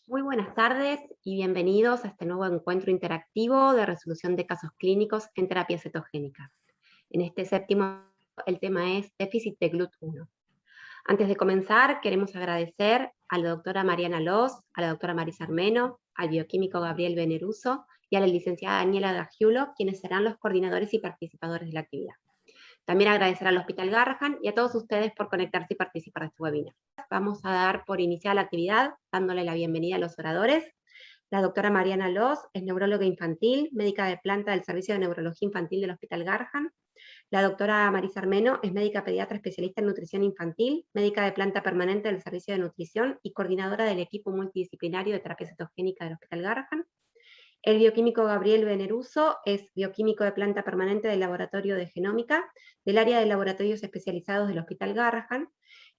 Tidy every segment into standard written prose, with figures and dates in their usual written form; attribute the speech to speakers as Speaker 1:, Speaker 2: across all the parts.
Speaker 1: Muy buenas tardes y bienvenidos a este nuevo encuentro interactivo de resolución de casos clínicos en terapia cetogénica. En este séptimo, el tema es déficit de GLUT1. Antes de comenzar, queremos agradecer a la doctora Mariana Loz, a la doctora Marisa Armeno, al bioquímico Gabriel Veneruso y a la licenciada Daniela Gagiulo, quienes serán los coordinadores y participadores de la actividad. También agradecer al Hospital Garrahan y a todos ustedes por conectarse y participar de este webinar. Vamos a dar por iniciada la actividad, dándole la bienvenida a los oradores. La doctora Mariana Loz es neuróloga infantil, médica de planta del Servicio de Neurología Infantil del Hospital Garrahan. La doctora Marisa Armeno es médica pediatra especialista en nutrición infantil, médica de planta permanente del Servicio de Nutrición y coordinadora del equipo multidisciplinario de terapia cetogénica del Hospital Garrahan. El bioquímico Gabriel Veneruso es bioquímico de planta permanente del Laboratorio de Genómica, del área de laboratorios especializados del Hospital Garrahan.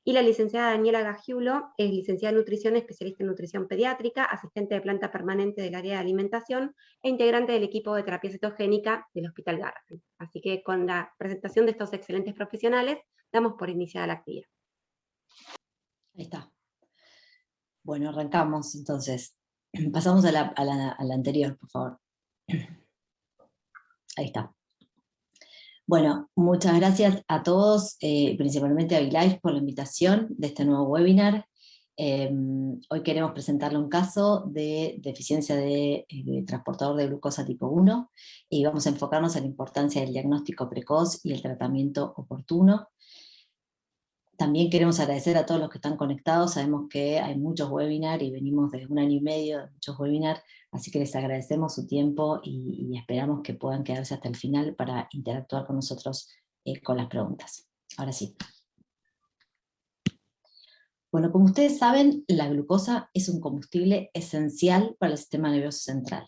Speaker 1: Y la licenciada Daniela Gagiulo es licenciada en nutrición, especialista en nutrición pediátrica, asistente de planta permanente del área de alimentación e integrante del equipo de terapia cetogénica del Hospital Garrahan. Así que con la presentación de estos excelentes profesionales, damos por iniciada la actividad.
Speaker 2: Ahí está. Bueno, arrancamos entonces. Pasamos a la anterior, por favor. Ahí está. Bueno, muchas gracias a todos, principalmente a ViLife por la invitación de este nuevo webinar. Hoy queremos presentarle un caso de deficiencia de transportador de glucosa tipo 1 y vamos a enfocarnos en la importancia del diagnóstico precoz y el tratamiento oportuno. También queremos agradecer a todos los que están conectados, sabemos que hay muchos webinars y venimos de 1 año y medio de muchos webinars, así que les agradecemos su tiempo y esperamos que puedan quedarse hasta el final para interactuar con nosotros con las preguntas. Ahora sí. Bueno, como ustedes saben, la glucosa es un combustible esencial para el sistema nervioso central.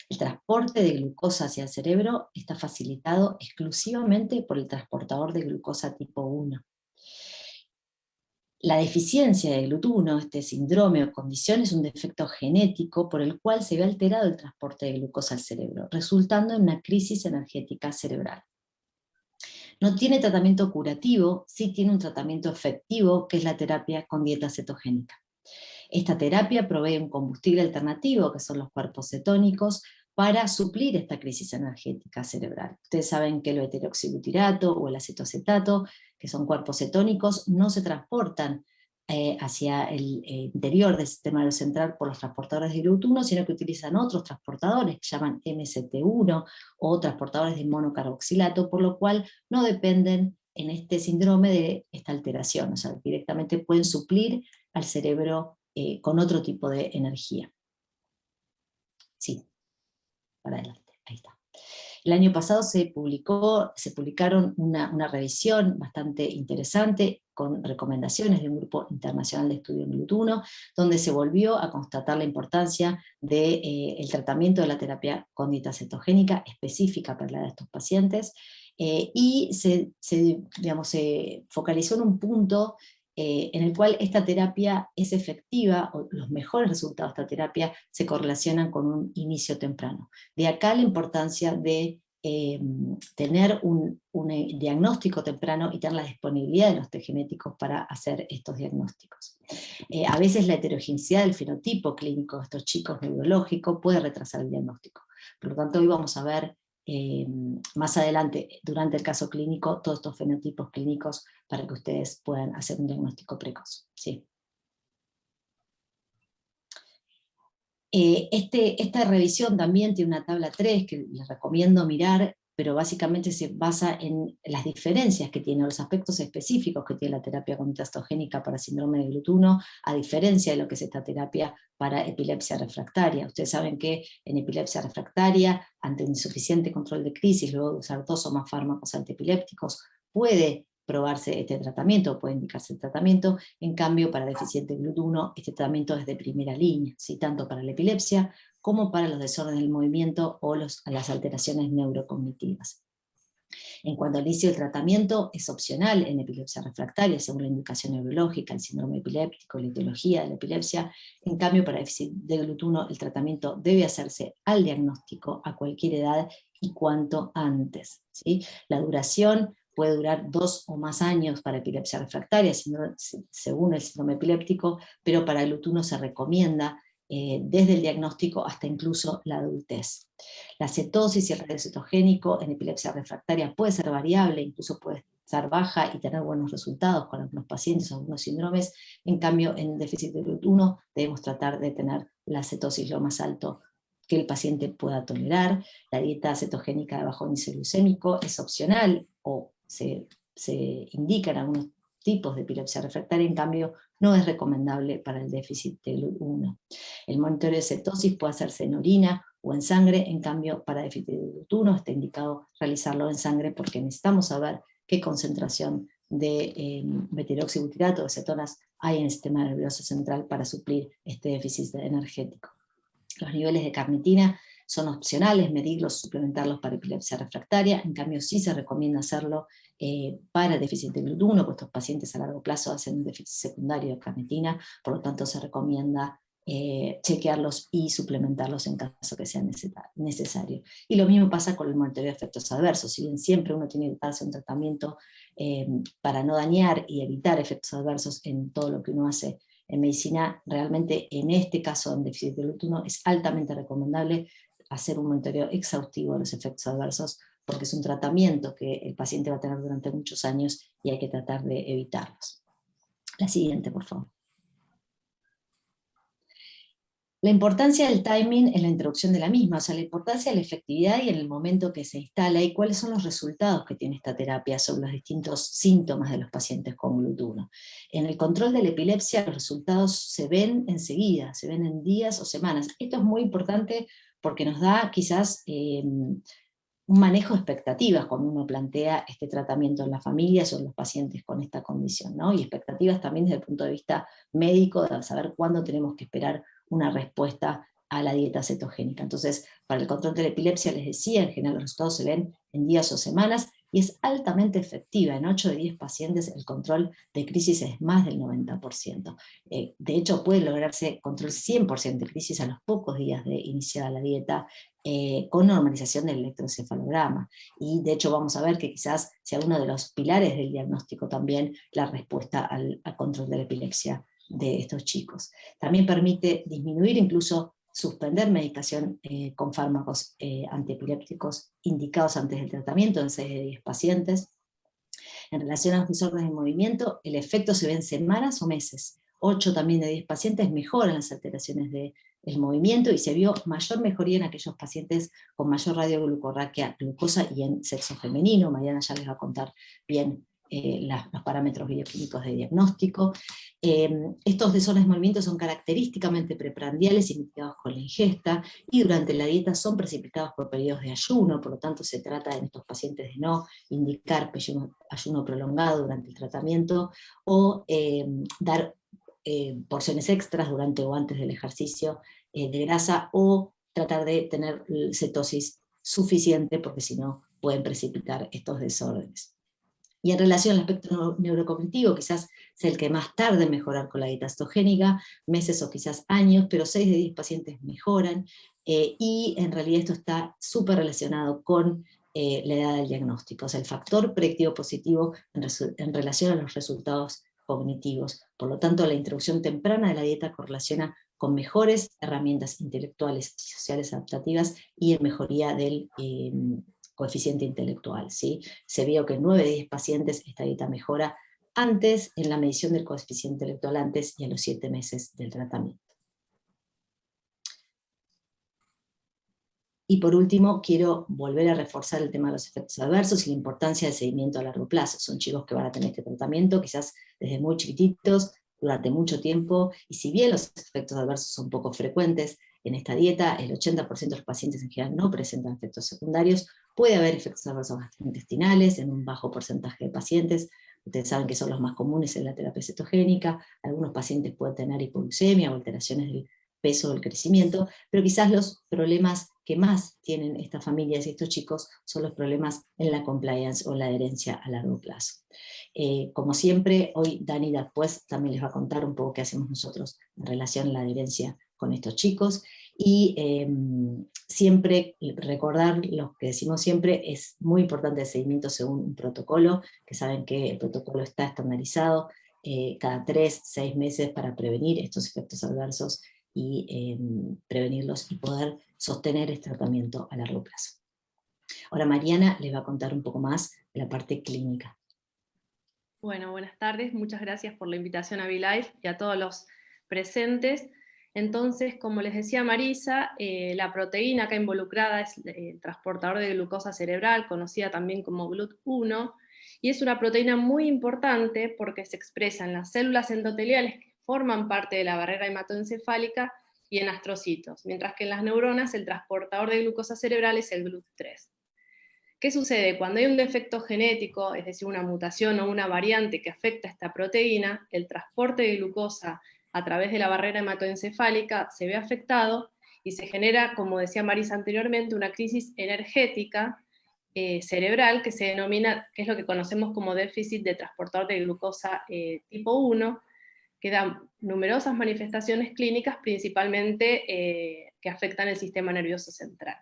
Speaker 2: El transporte de glucosa hacia el cerebro está facilitado exclusivamente por el transportador de glucosa tipo 1. La deficiencia de GLUT1, este síndrome o condición, es un defecto genético por el cual se ve alterado el transporte de glucosa al cerebro, resultando en una crisis energética cerebral. No tiene tratamiento curativo, sí tiene un tratamiento efectivo, que es la terapia con dieta cetogénica. Esta terapia provee un combustible alternativo, que son los cuerpos cetónicos, para suplir esta crisis energética cerebral. Ustedes saben que el eteroxibutirato o el acetoacetato, que son cuerpos cetónicos, no se transportan hacia el interior del sistema nervioso central por los transportadores de GLUT1, sino que utilizan otros transportadores que llaman MCT1 o transportadores de monocarboxilato, por lo cual no dependen en este síndrome de esta alteración, o sea, directamente pueden suplir al cerebro con otro tipo de energía. Sí, para adelante, ahí está. El año pasado se publicaron una revisión bastante interesante con recomendaciones de un grupo internacional de estudio en GLUT1, donde se volvió a constatar la importancia del tratamiento de la terapia con dieta cetogénica específica para la edad de estos pacientes, y se focalizó en un punto en el cual esta terapia es efectiva, o los mejores resultados de esta terapia se correlacionan con un inicio temprano. De acá la importancia de tener un diagnóstico temprano y tener la disponibilidad de los test genéticos para hacer estos diagnósticos. A veces la heterogeneidad del fenotipo clínico de estos chicos neurológicos puede retrasar el diagnóstico. Por lo tanto, hoy vamos a ver más adelante, durante el caso clínico, todos estos fenotipos clínicos para que ustedes puedan hacer un diagnóstico precoz. ¿Sí? Esta revisión también tiene una tabla 3 que les recomiendo mirar, pero básicamente se basa en las diferencias que tiene, los aspectos específicos que tiene la terapia con dieta cetogénica para síndrome de GLUT1, a diferencia de lo que es esta terapia para epilepsia refractaria. Ustedes saben que en epilepsia refractaria, ante un insuficiente control de crisis, luego de usar 2 o más fármacos antiepilépticos, puede probarse este tratamiento, puede indicarse el tratamiento. En cambio, para deficiente GLUT1, este tratamiento es de primera línea, ¿sí? Tanto para la epilepsia como para los desórdenes del movimiento o las alteraciones neurocognitivas. En cuanto al inicio del tratamiento, es opcional en epilepsia refractaria, según la indicación neurológica, el síndrome epiléptico, la etiología de la epilepsia. En cambio, para déficit de GLUT1, el tratamiento debe hacerse al diagnóstico a cualquier edad y cuanto antes, ¿sí? La duración puede durar 2 o más años para epilepsia refractaria, según el síndrome epiléptico, pero para GLUT1 se recomienda desde el diagnóstico hasta incluso la adultez. La cetosis y el radio cetogénico en epilepsia refractaria puede ser variable, incluso puede estar baja y tener buenos resultados con algunos pacientes o algunos síndromes. En cambio, en déficit de GLUT1 debemos tratar de tener la cetosis lo más alto que el paciente pueda tolerar. La dieta cetogénica de bajo índice glucémico es opcional o se indica en algunos tipos de epilepsia refractaria, en cambio no es recomendable para el déficit de GLUT1. El monitoreo de cetosis puede hacerse en orina o en sangre, en cambio para déficit de GLUT1 está indicado realizarlo en sangre porque necesitamos saber qué concentración de betiroxibutirato, de cetonas, hay en el sistema nervioso central para suplir este déficit energético. Los niveles de carnitina son opcionales, medirlos, suplementarlos para epilepsia refractaria, en cambio sí se recomienda hacerlo para el déficit de GLUT1, pues estos pacientes a largo plazo hacen un déficit secundario de carnitina, por lo tanto se recomienda chequearlos y suplementarlos en caso que sea necesario. Y lo mismo pasa con el monitoreo de efectos adversos, si bien siempre uno tiene que darse un tratamiento para no dañar y evitar efectos adversos en todo lo que uno hace en medicina, realmente en este caso en déficit de GLUT1 es altamente recomendable hacer un monitoreo exhaustivo de los efectos adversos, porque es un tratamiento que el paciente va a tener durante muchos años y hay que tratar de evitarlos. La siguiente, por favor. La importancia del timing en la introducción de la misma, o sea, la importancia de la efectividad y en el momento que se instala y cuáles son los resultados que tiene esta terapia sobre los distintos síntomas de los pacientes con GLUT1. En el control de la epilepsia los resultados se ven enseguida, se ven en días o semanas. Esto es muy importante porque nos da quizás un manejo de expectativas cuando uno plantea este tratamiento en las familias o en los pacientes con esta condición, ¿no? Y expectativas también desde el punto de vista médico, de saber cuándo tenemos que esperar una respuesta a la dieta cetogénica. Entonces, para el control de la epilepsia, les decía, en general los resultados se ven en días o semanas, y es altamente efectiva. En 8 de 10 pacientes el control de crisis es más del 90%. De hecho, puede lograrse control 100% de crisis a los pocos días de iniciar la dieta, con normalización del electroencefalograma. Y de hecho vamos a ver que quizás sea uno de los pilares del diagnóstico también la respuesta al control de la epilepsia de estos chicos. También permite disminuir, incluso suspender medicación con fármacos antiepilépticos indicados antes del tratamiento en 6 de 10 pacientes. En relación a los desórdenes de movimiento, el efecto se ve en semanas o meses. 8 también de 10 pacientes mejoran las alteraciones del movimiento y se vio mayor mejoría en aquellos pacientes con mayor radioglucorraquia glucosa y en sexo femenino. Mariana ya les va a contar bien los parámetros bioquímicos de diagnóstico. Estos desórdenes de movimiento son característicamente preprandiales y mitigados con la ingesta, y durante la dieta son precipitados por periodos de ayuno, por lo tanto se trata en estos pacientes de no indicar ayuno prolongado durante el tratamiento, o dar porciones extras durante o antes del ejercicio de grasa, o tratar de tener cetosis suficiente, porque si no pueden precipitar estos desórdenes. Y en relación al aspecto neurocognitivo, quizás sea el que más tarde en mejorar con la dieta cetogénica, meses o quizás años, pero 6 de 10 pacientes mejoran, y en realidad esto está súper relacionado con la edad del diagnóstico, o sea, el factor predictivo positivo en relación a los resultados cognitivos. Por lo tanto, la introducción temprana de la dieta correlaciona con mejores herramientas intelectuales y sociales adaptativas y en mejoría del coeficiente intelectual, ¿sí? Se vio que en 9 de 10 pacientes esta dieta mejora antes, en la medición del coeficiente intelectual antes y a los 7 meses del tratamiento. Y por último, quiero volver a reforzar el tema de los efectos adversos y la importancia del seguimiento a largo plazo. Son chicos que van a tener este tratamiento, quizás desde muy chiquititos, durante mucho tiempo, y si bien los efectos adversos son poco frecuentes en esta dieta, el 80% de los pacientes en general no presentan efectos secundarios. Puede haber efectos adversos gastrointestinales en un bajo porcentaje de pacientes. Ustedes saben que son los más comunes en la terapia cetogénica. Algunos pacientes pueden tener hipoglucemia o alteraciones del peso o del crecimiento, pero quizás los problemas que más tienen estas familias y estos chicos son los problemas en la compliance o la adherencia a largo plazo. Como siempre, hoy Dani después también les va a contar un poco qué hacemos nosotros en relación a la adherencia con estos chicos, y siempre recordar lo que decimos siempre, es muy importante el seguimiento según un protocolo, que saben que el protocolo está estandarizado cada 3-6 meses para prevenir estos efectos adversos y prevenirlos y poder sostener este tratamiento a largo plazo. Ahora Mariana les va a contar un poco más de la parte clínica.
Speaker 3: Bueno, buenas tardes, muchas gracias por la invitación a VLife y a todos los presentes. Entonces, como les decía Marisa, la proteína acá involucrada es el transportador de glucosa cerebral, conocida también como GLUT1, y es una proteína muy importante porque se expresa en las células endoteliales que forman parte de la barrera hematoencefálica y en astrocitos, mientras que en las neuronas el transportador de glucosa cerebral es el GLUT3. ¿Qué sucede? Cuando hay un defecto genético, es decir, una mutación o una variante que afecta a esta proteína, el transporte de glucosa a través de la barrera hematoencefálica se ve afectado y se genera, como decía Marisa anteriormente, una crisis energética cerebral que se denomina, que es lo que conocemos como déficit de transportador de glucosa tipo 1, que da numerosas manifestaciones clínicas, principalmente que afectan el sistema nervioso central.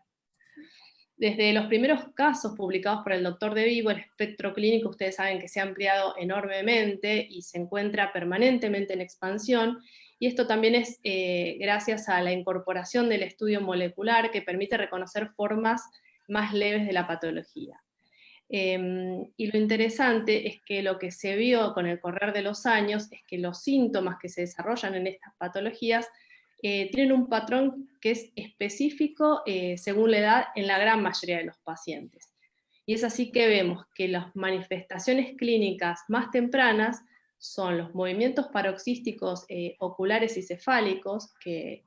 Speaker 3: Desde los primeros casos publicados por el doctor De Vivo, el espectro clínico, ustedes saben que se ha ampliado enormemente y se encuentra permanentemente en expansión, y esto también es gracias a la incorporación del estudio molecular que permite reconocer formas más leves de la patología. Y lo interesante es que lo que se vio con el correr de los años es que los síntomas que se desarrollan en estas patologías tienen un patrón que es específico según la edad en la gran mayoría de los pacientes. Y es así que vemos que las manifestaciones clínicas más tempranas son los movimientos paroxísticos oculares y cefálicos, que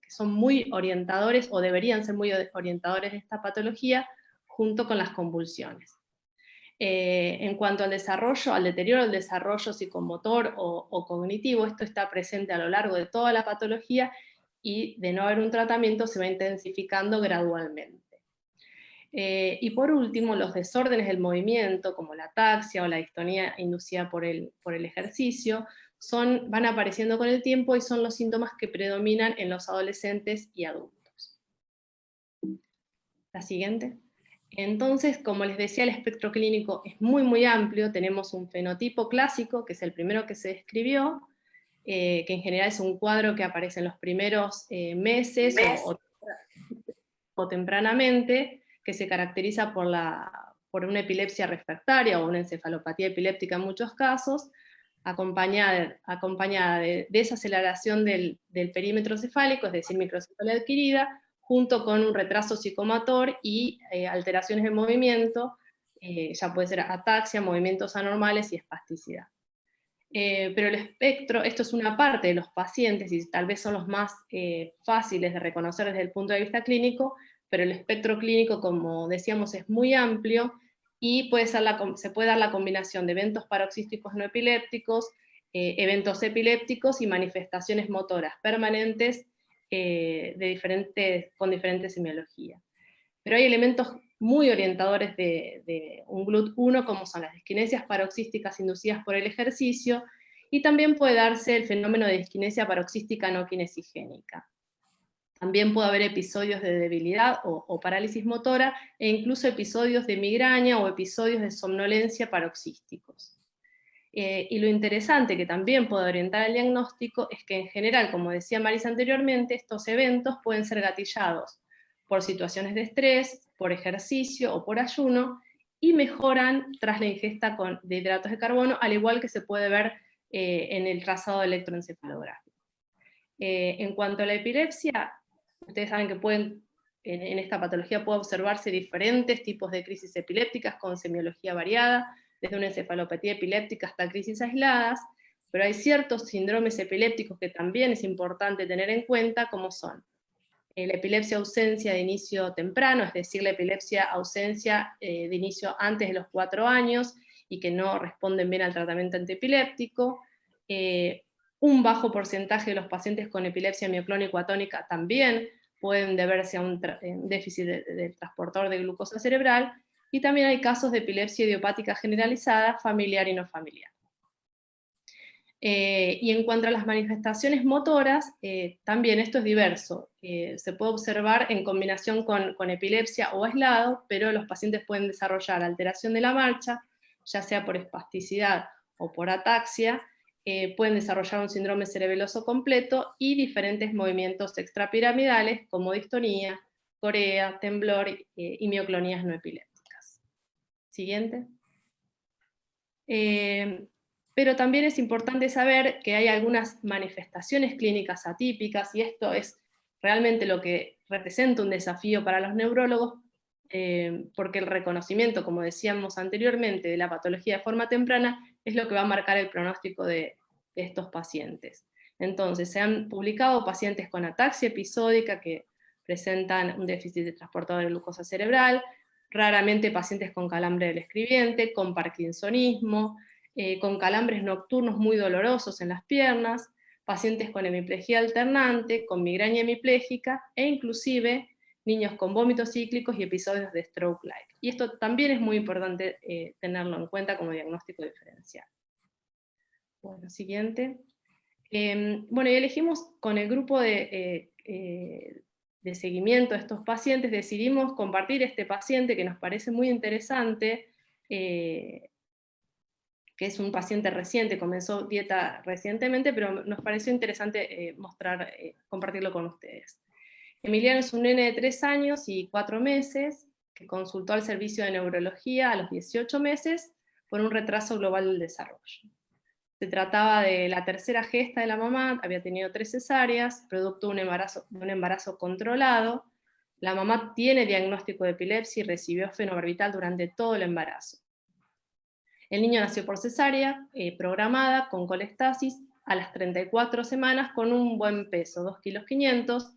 Speaker 3: son muy orientadores, o deberían ser muy orientadores de esta patología, junto con las convulsiones. En cuanto al desarrollo, al deterioro del desarrollo psicomotor o cognitivo, esto está presente a lo largo de toda la patología y de no haber un tratamiento se va intensificando gradualmente. Y por último, los desórdenes del movimiento, como la ataxia o la distonía inducida por el ejercicio, van apareciendo con el tiempo y son los síntomas que predominan en los adolescentes y adultos. La siguiente. Entonces, como les decía, el espectro clínico es muy amplio. Tenemos un fenotipo clásico, que es el primero que se describió, que en general es un cuadro que aparece en los primeros meses o tempranamente, que se caracteriza por una epilepsia refractaria o una encefalopatía epiléptica en muchos casos, acompañada de desaceleración del perímetro cefálico, es decir, microcefalia adquirida, junto con un retraso psicomotor y alteraciones de movimiento, ya puede ser ataxia, movimientos anormales y espasticidad. Pero el espectro, esto es una parte de los pacientes y tal vez son los más fáciles de reconocer desde el punto de vista clínico, pero el espectro clínico, como decíamos, es muy amplio y se puede dar la combinación de eventos paroxísticos no epilépticos, eventos epilépticos y manifestaciones motoras permanentes con diferentes semiologías. Pero hay elementos muy orientadores de un GLUT1, como son las disquinesias paroxísticas inducidas por el ejercicio, y también puede darse el fenómeno de disquinesia paroxística no kinesigénica. También puede haber episodios de debilidad o parálisis motora, e incluso episodios de migraña o episodios de somnolencia paroxísticos. Y lo interesante que también puede orientar el diagnóstico es que en general, como decía Marisa anteriormente, estos eventos pueden ser gatillados por situaciones de estrés, por ejercicio o por ayuno, y mejoran tras la ingesta de hidratos de carbono, al igual que se puede ver en el trazado electroencefalográfico. En cuanto a la epilepsia, ustedes saben que en esta patología puede observarse diferentes tipos de crisis epilépticas con semiología variada, desde una encefalopatía epiléptica hasta crisis aisladas, pero hay ciertos síndromes epilépticos que también es importante tener en cuenta, como son la epilepsia ausencia de inicio temprano, es decir, la epilepsia ausencia de inicio antes de los 4 años y que no responden bien al tratamiento antiepiléptico, un bajo porcentaje de los pacientes con epilepsia mioclónico atónica también pueden deberse a un déficit del transportador de glucosa cerebral, y también hay casos de epilepsia idiopática generalizada, familiar y no familiar. Y en cuanto a las manifestaciones motoras, también esto es diverso. Se puede observar en combinación con epilepsia o aislado, pero los pacientes pueden desarrollar alteración de la marcha, ya sea por espasticidad o por ataxia, pueden desarrollar un síndrome cerebeloso completo y diferentes movimientos extrapiramidales como distonía, corea, temblor y mioclonías no epilépticas. Siguiente. Pero también es importante saber que hay algunas manifestaciones clínicas atípicas, y esto es realmente lo que representa un desafío para los neurólogos, porque el reconocimiento, como decíamos anteriormente, de la patología de forma temprana es lo que va a marcar el pronóstico de estos pacientes. Entonces, se han publicado pacientes con ataxia episódica que presentan un déficit de transportador de glucosa cerebral, raramente pacientes con calambre del escribiente, con parkinsonismo, con calambres nocturnos muy dolorosos en las piernas, pacientes con hemiplegia alternante, con migraña hemipléjica, e inclusive niños con vómitos cíclicos y episodios de stroke-like. Y esto también es muy importante tenerlo en cuenta como diagnóstico diferencial. Bueno, siguiente. Bueno, y elegimos con el grupo de seguimiento a estos pacientes, decidimos compartir este paciente que nos parece muy interesante, que es un paciente reciente, comenzó dieta recientemente, pero nos pareció interesante compartirlo con ustedes. Emiliano es un nene de 3 años y 4 meses, que consultó al servicio de neurología a los 18 meses por un retraso global del desarrollo. Se trataba de la tercera gesta de la mamá, había tenido 3 cesáreas, producto de un embarazo controlado. La mamá tiene diagnóstico de epilepsia y recibió fenobarbital durante todo el embarazo. El niño nació por cesárea, programada, con colestasis, a las 34 semanas, con un buen peso, 2,5 kilos,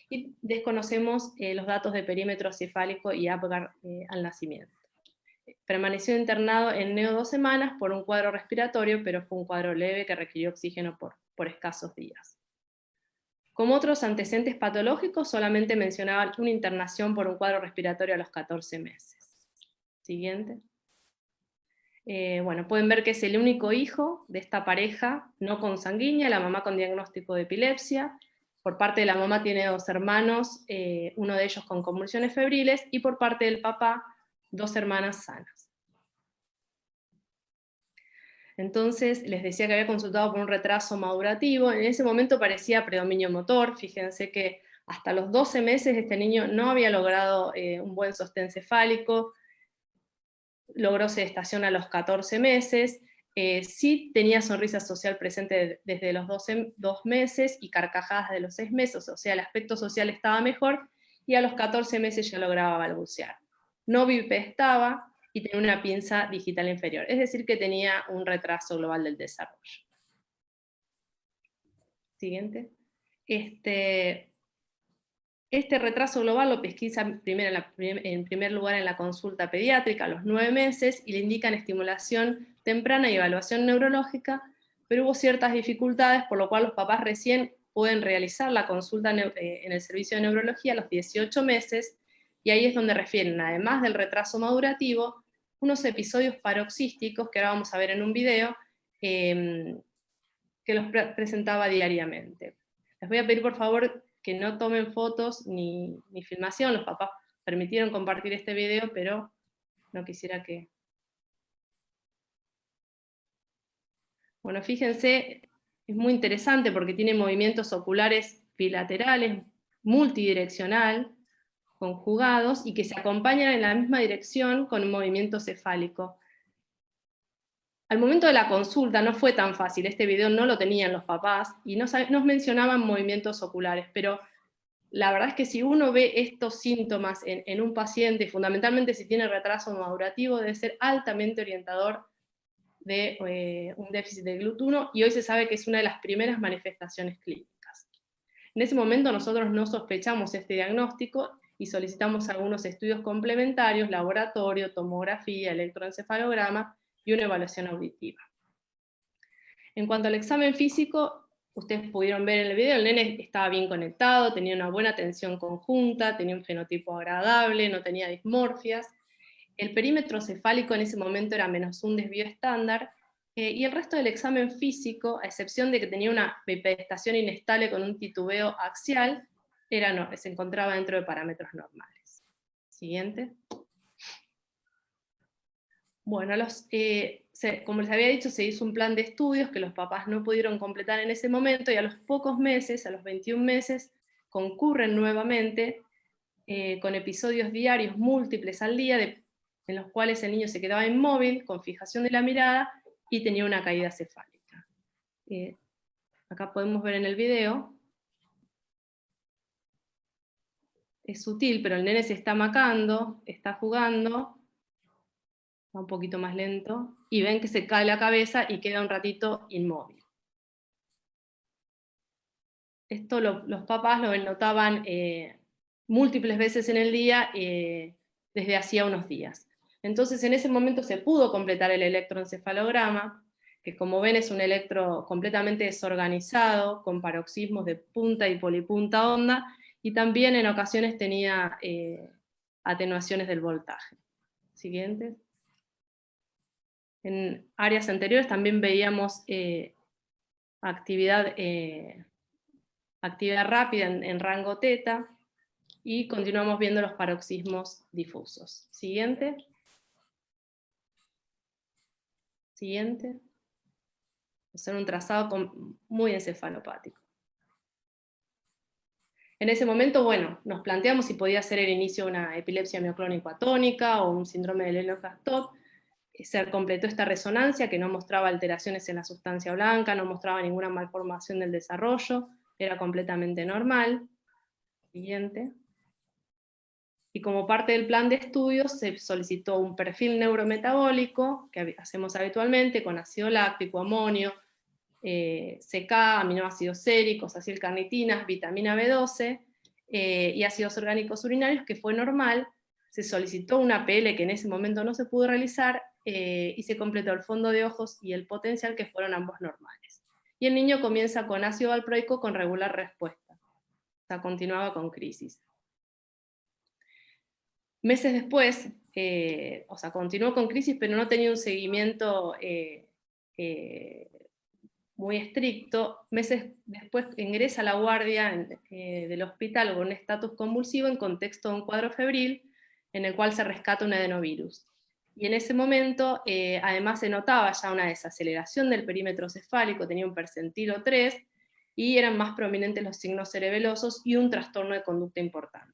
Speaker 3: y desconocemos los datos de perímetro cefálico y Apgar al nacimiento. Permaneció internado en neo 2 semanas por un cuadro respiratorio, pero fue un cuadro leve que requirió oxígeno por escasos días. Como otros antecedentes patológicos, solamente mencionaban una internación por un cuadro respiratorio a los 14 meses. Siguiente. Bueno, pueden ver que es el único hijo de esta pareja no consanguínea, la mamá con diagnóstico de epilepsia. Por parte de la mamá tiene 2 hermanos, uno de ellos con convulsiones febriles, y por parte del papá, 2 hermanas sanas. Entonces, les decía que había consultado por un retraso madurativo. En ese momento parecía predominio motor. Fíjense que hasta los 12 meses este niño no había logrado un buen sostén cefálico, logró sedestación a los 14 meses, sí tenía sonrisa social presente desde los 2 meses y carcajadas de los 6 meses, o sea, el aspecto social estaba mejor, y a los 14 meses ya lograba balbucear. No bipestaba y tenía una pinza digital inferior, es decir, que tenía un retraso global del desarrollo. Siguiente. Este retraso global lo pesquisa en primer lugar en la consulta pediátrica a los 9 meses, y le indican estimulación temprana y evaluación neurológica, pero hubo ciertas dificultades, por lo cual los papás recién pueden realizar la consulta en el servicio de neurología a los 18 meses, y ahí es donde refieren, además del retraso madurativo, unos episodios paroxísticos, que ahora vamos a ver en un video, que los presentaba diariamente. Les voy a pedir por favor que no tomen fotos ni filmación. Los papás permitieron compartir este video, pero no quisiera que... Bueno, fíjense, es muy interesante porque tiene movimientos oculares bilaterales, multidireccional, conjugados, y que se acompañan en la misma dirección con un movimiento cefálico. Al momento de la consulta no fue tan fácil, este video no lo tenían los papás, y nos mencionaban movimientos oculares, pero la verdad es que si uno ve estos síntomas en un paciente, fundamentalmente si tiene retraso madurativo, debe ser altamente orientador de un déficit de GLUT1, y hoy se sabe que es una de las primeras manifestaciones clínicas. En ese momento nosotros no sospechamos este diagnóstico y solicitamos algunos estudios complementarios, laboratorio, tomografía, electroencefalograma y una evaluación auditiva. En cuanto al examen físico, ustedes pudieron ver en el video, el nene estaba bien conectado, tenía una buena atención conjunta, tenía un fenotipo agradable, no tenía dismorfias. El perímetro cefálico en ese momento era -1 desvío estándar, y el resto del examen físico, a excepción de que tenía una bipedestación inestable con un titubeo axial, se encontraba dentro de parámetros normales. Siguiente. Bueno, como les había dicho, se hizo un plan de estudios que los papás no pudieron completar en ese momento, y a los pocos meses, a los 21 meses, concurren nuevamente con episodios diarios múltiples al día, en los cuales el niño se quedaba inmóvil, con fijación de la mirada, y tenía una caída cefálica. Acá podemos ver en el video. Es sutil, pero el nene se está macando, está jugando, va un poquito más lento, y ven que se cae la cabeza y queda un ratito inmóvil. Esto los papás lo notaban múltiples veces en el día desde hacía unos días. Entonces en ese momento se pudo completar el electroencefalograma, que como ven es un electro completamente desorganizado, con paroxismos de punta y polipunta onda, y también en ocasiones tenía atenuaciones del voltaje. Siguiente. En áreas anteriores también veíamos actividad rápida en rango teta, y continuamos viendo los paroxismos difusos. Siguiente. Siguiente. Es un trazado muy encefalopático. En ese momento, bueno, nos planteamos si podía ser el inicio de una epilepsia mioclónico-atónica o un síndrome de Lennox-Gastaut. Se completó esta resonancia que no mostraba alteraciones en la sustancia blanca, no mostraba ninguna malformación del desarrollo, era completamente normal. Siguiente. Y como parte del plan de estudios se solicitó un perfil neurometabólico, que hacemos habitualmente, con ácido láctico, amonio, CK, aminoácidos séricos, acilcarnitinas, vitamina B12 y ácidos orgánicos urinarios, que fue normal. Se solicitó una PL que en ese momento no se pudo realizar, y se completó el fondo de ojos y el potencial, que fueron ambos normales. Y el niño comienza con ácido valproico con regular respuesta. O sea, continuaba con crisis. Meses después, continuó con crisis, pero no tenía un seguimiento muy estricto. Meses después ingresa a la guardia del hospital con un estatus convulsivo en contexto de un cuadro febril, en el cual se rescata un adenovirus. Y en ese momento, además se notaba ya una desaceleración del perímetro cefálico, tenía un percentilo 3, y eran más prominentes los signos cerebelosos y un trastorno de conducta importante.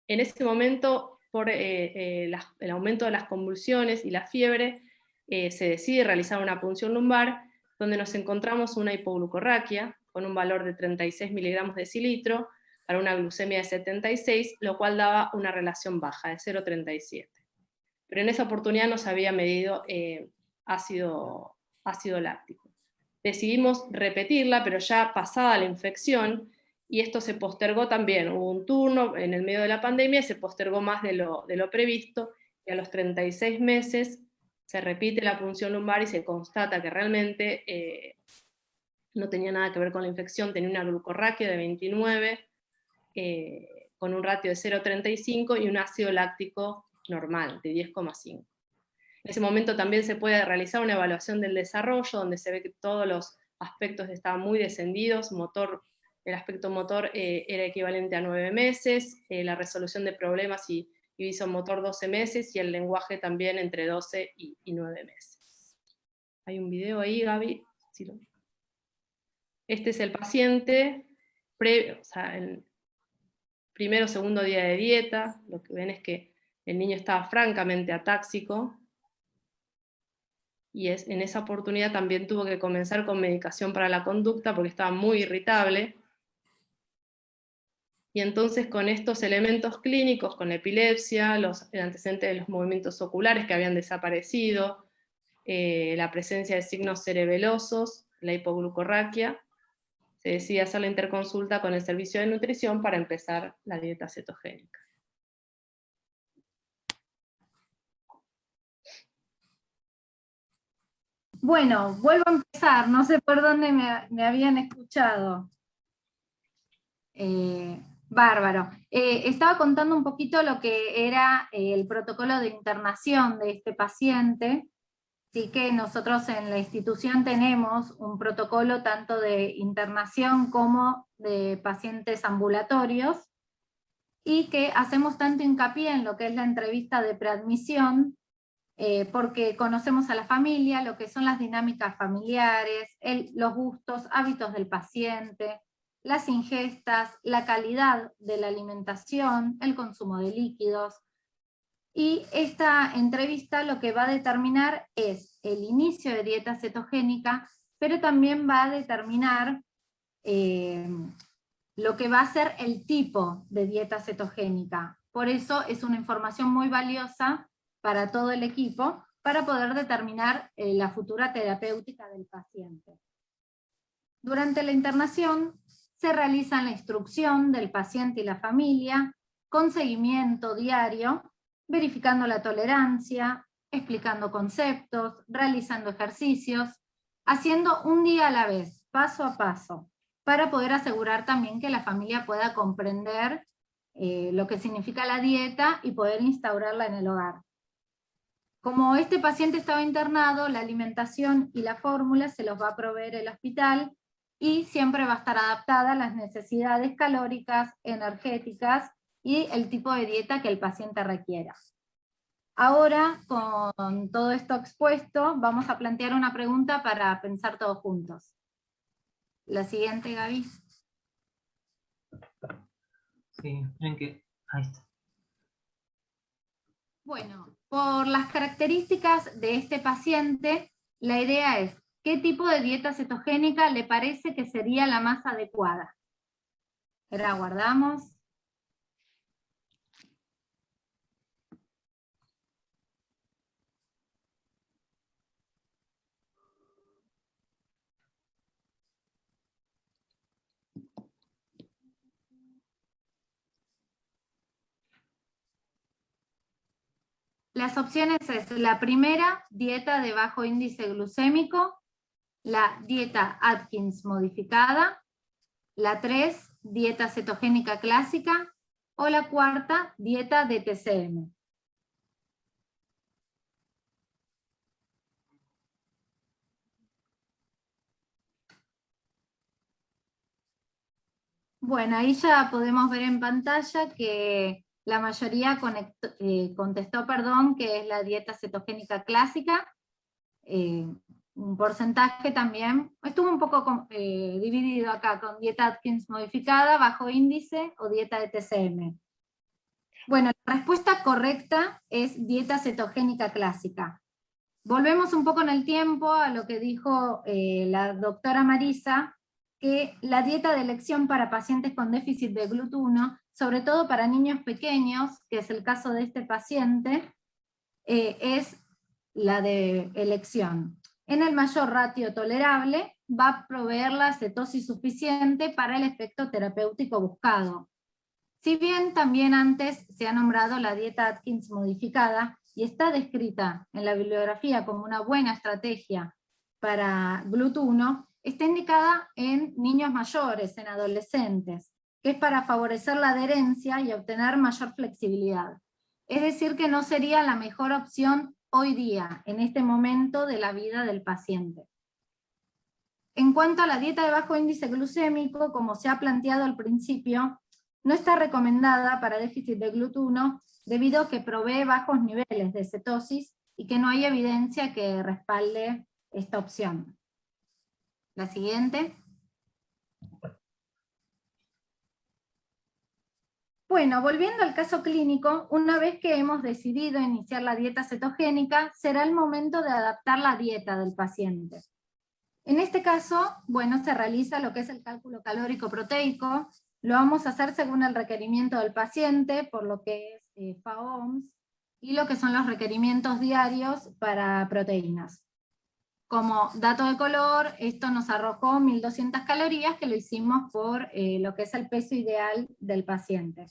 Speaker 3: En ese momento, por el aumento de las convulsiones y la fiebre, se decide realizar una punción lumbar, donde nos encontramos una hipoglucorraquia, con un valor de 36 miligramos de decilitro, para una glucemia de 76, lo cual daba una relación baja, de 0,37. Pero en esa oportunidad no se había medido ácido láctico. Decidimos repetirla, pero ya pasada la infección, y esto se postergó también. Hubo un turno en el medio de la pandemia y se postergó más de lo previsto, y a los 36 meses se repite la punción lumbar y se constata que realmente no tenía nada que ver con la infección, tenía una glucorraquia de 29, con un ratio de 0,35 y un ácido láctico normal, de 10,5. En ese momento también se puede realizar una evaluación del desarrollo, donde se ve que todos los aspectos estaban muy descendidos. El aspecto motor era equivalente a 9 meses, la resolución de problemas y visomotor 12 meses, y el lenguaje también entre 12 y 9 meses. Hay un video ahí, Gaby. Este es el paciente, el primero o segundo día de dieta. Lo que ven es que el niño estaba francamente atáxico, y en esa oportunidad también tuvo que comenzar con medicación para la conducta porque estaba muy irritable. Y entonces con estos elementos clínicos, con epilepsia, el antecedente de los movimientos oculares que habían desaparecido, la presencia de signos cerebelosos, la hipoglucorraquia, se decide hacer la interconsulta con el servicio de nutrición para empezar la dieta cetogénica.
Speaker 4: Bueno, vuelvo a empezar, no sé por dónde me habían escuchado. Bárbaro. Estaba contando un poquito lo que era el protocolo de internación de este paciente. Sí, que nosotros en la institución tenemos un protocolo tanto de internación como de pacientes ambulatorios, y que hacemos tanto hincapié en lo que es la entrevista de preadmisión, porque conocemos a la familia, lo que son las dinámicas familiares, los gustos, hábitos del paciente, las ingestas, la calidad de la alimentación, el consumo de líquidos. Y esta entrevista lo que va a determinar es el inicio de dieta cetogénica, pero también va a determinar lo que va a ser el tipo de dieta cetogénica. Por eso es una información muy valiosa para todo el equipo, para poder determinar la futura terapéutica del paciente. Durante la internación se realiza la instrucción del paciente y la familia, con seguimiento diario, verificando la tolerancia, explicando conceptos, realizando ejercicios, haciendo un día a la vez, paso a paso, para poder asegurar también que la familia pueda comprender lo que significa la dieta y poder instaurarla en el hogar. Como este paciente estaba internado, la alimentación y la fórmula se los va a proveer el hospital y siempre va a estar adaptada a las necesidades calóricas, energéticas y el tipo de dieta que el paciente requiera. Ahora, con todo esto expuesto, vamos a plantear una pregunta para pensar todos juntos. La siguiente, Gaby.
Speaker 5: Sí, esperen que... Ahí está.
Speaker 4: Bueno, por las características de este paciente, la idea es, ¿qué tipo de dieta cetogénica le parece que sería la más adecuada? La guardamos. Las opciones es la primera, dieta de bajo índice glucémico, la dieta Atkins modificada, la 3, dieta cetogénica clásica, o la cuarta, dieta de TCM. Bueno, ahí ya podemos ver en pantalla que la mayoría contestó, que es la dieta cetogénica clásica. Un porcentaje también, estuvo un poco dividido acá, con dieta Atkins modificada, bajo índice o dieta de TCM. Bueno, la respuesta correcta es dieta cetogénica clásica. Volvemos un poco en el tiempo a lo que dijo la doctora Marisa, que la dieta de elección para pacientes con déficit de GLUT1, sobre todo para niños pequeños, que es el caso de este paciente, es la de elección. En el mayor ratio tolerable va a proveer la cetosis suficiente para el efecto terapéutico buscado. Si bien también antes se ha nombrado la dieta Atkins modificada, y está descrita en la bibliografía como una buena estrategia para GLUT1, está indicada en niños mayores, en adolescentes, que es para favorecer la adherencia y obtener mayor flexibilidad. Es decir, que no sería la mejor opción hoy día, en este momento de la vida del paciente. En cuanto a la dieta de bajo índice glucémico, como se ha planteado al principio, no está recomendada para déficit de GLUT1 debido a que provee bajos niveles de cetosis y que no hay evidencia que respalde esta opción. La siguiente. Bueno, volviendo al caso clínico, una vez que hemos decidido iniciar la dieta cetogénica, será el momento de adaptar la dieta del paciente. En este caso, bueno, se realiza lo que es el cálculo calórico proteico. Lo vamos a hacer según el requerimiento del paciente, por lo que es FAOMS, y lo que son los requerimientos diarios para proteínas. Como dato de color, esto nos arrojó 1200 calorías, que lo hicimos por lo que es el peso ideal del paciente.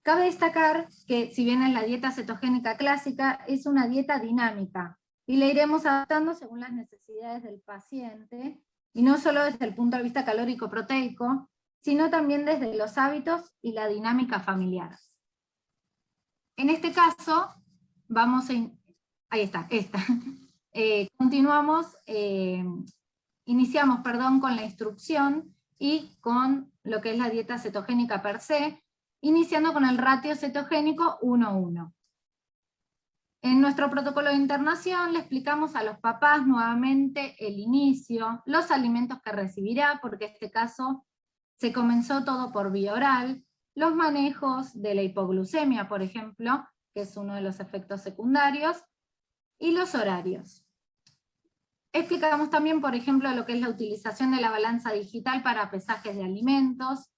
Speaker 4: Cabe destacar que, si bien es la dieta cetogénica clásica, es una dieta dinámica, y la iremos adaptando según las necesidades del paciente, y no solo desde el punto de vista calórico-proteico, sino también desde los hábitos y la dinámica familiar. En este caso, vamos a... Ahí está, esta. Iniciamos con la instrucción y con lo que es la dieta cetogénica per se, iniciando con el ratio cetogénico 1:1. En nuestro protocolo de internación le explicamos a los papás nuevamente el inicio, los alimentos que recibirá, porque en este caso se comenzó todo por vía oral, los manejos de la hipoglucemia, por ejemplo, que es uno de los efectos secundarios, y los horarios. Explicamos también, por ejemplo, lo que es la utilización de la balanza digital para pesajes de alimentos,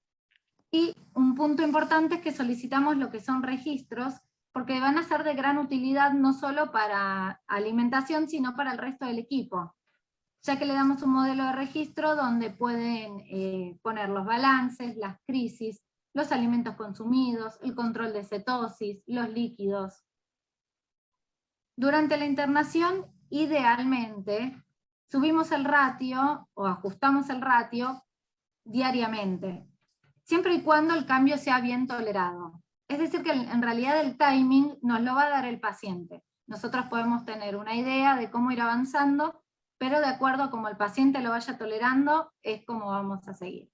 Speaker 4: y un punto importante es que solicitamos lo que son registros, porque van a ser de gran utilidad no solo para alimentación, sino para el resto del equipo, ya que le damos un modelo de registro donde pueden poner los balances, las crisis, los alimentos consumidos, el control de cetosis, los líquidos. Durante la internación, idealmente, subimos el ratio o ajustamos el ratio diariamente, siempre y cuando el cambio sea bien tolerado. Es decir, que en realidad el timing nos lo va a dar el paciente. Nosotros podemos tener una idea de cómo ir avanzando, pero de acuerdo a cómo el paciente lo vaya tolerando, es como vamos a seguir.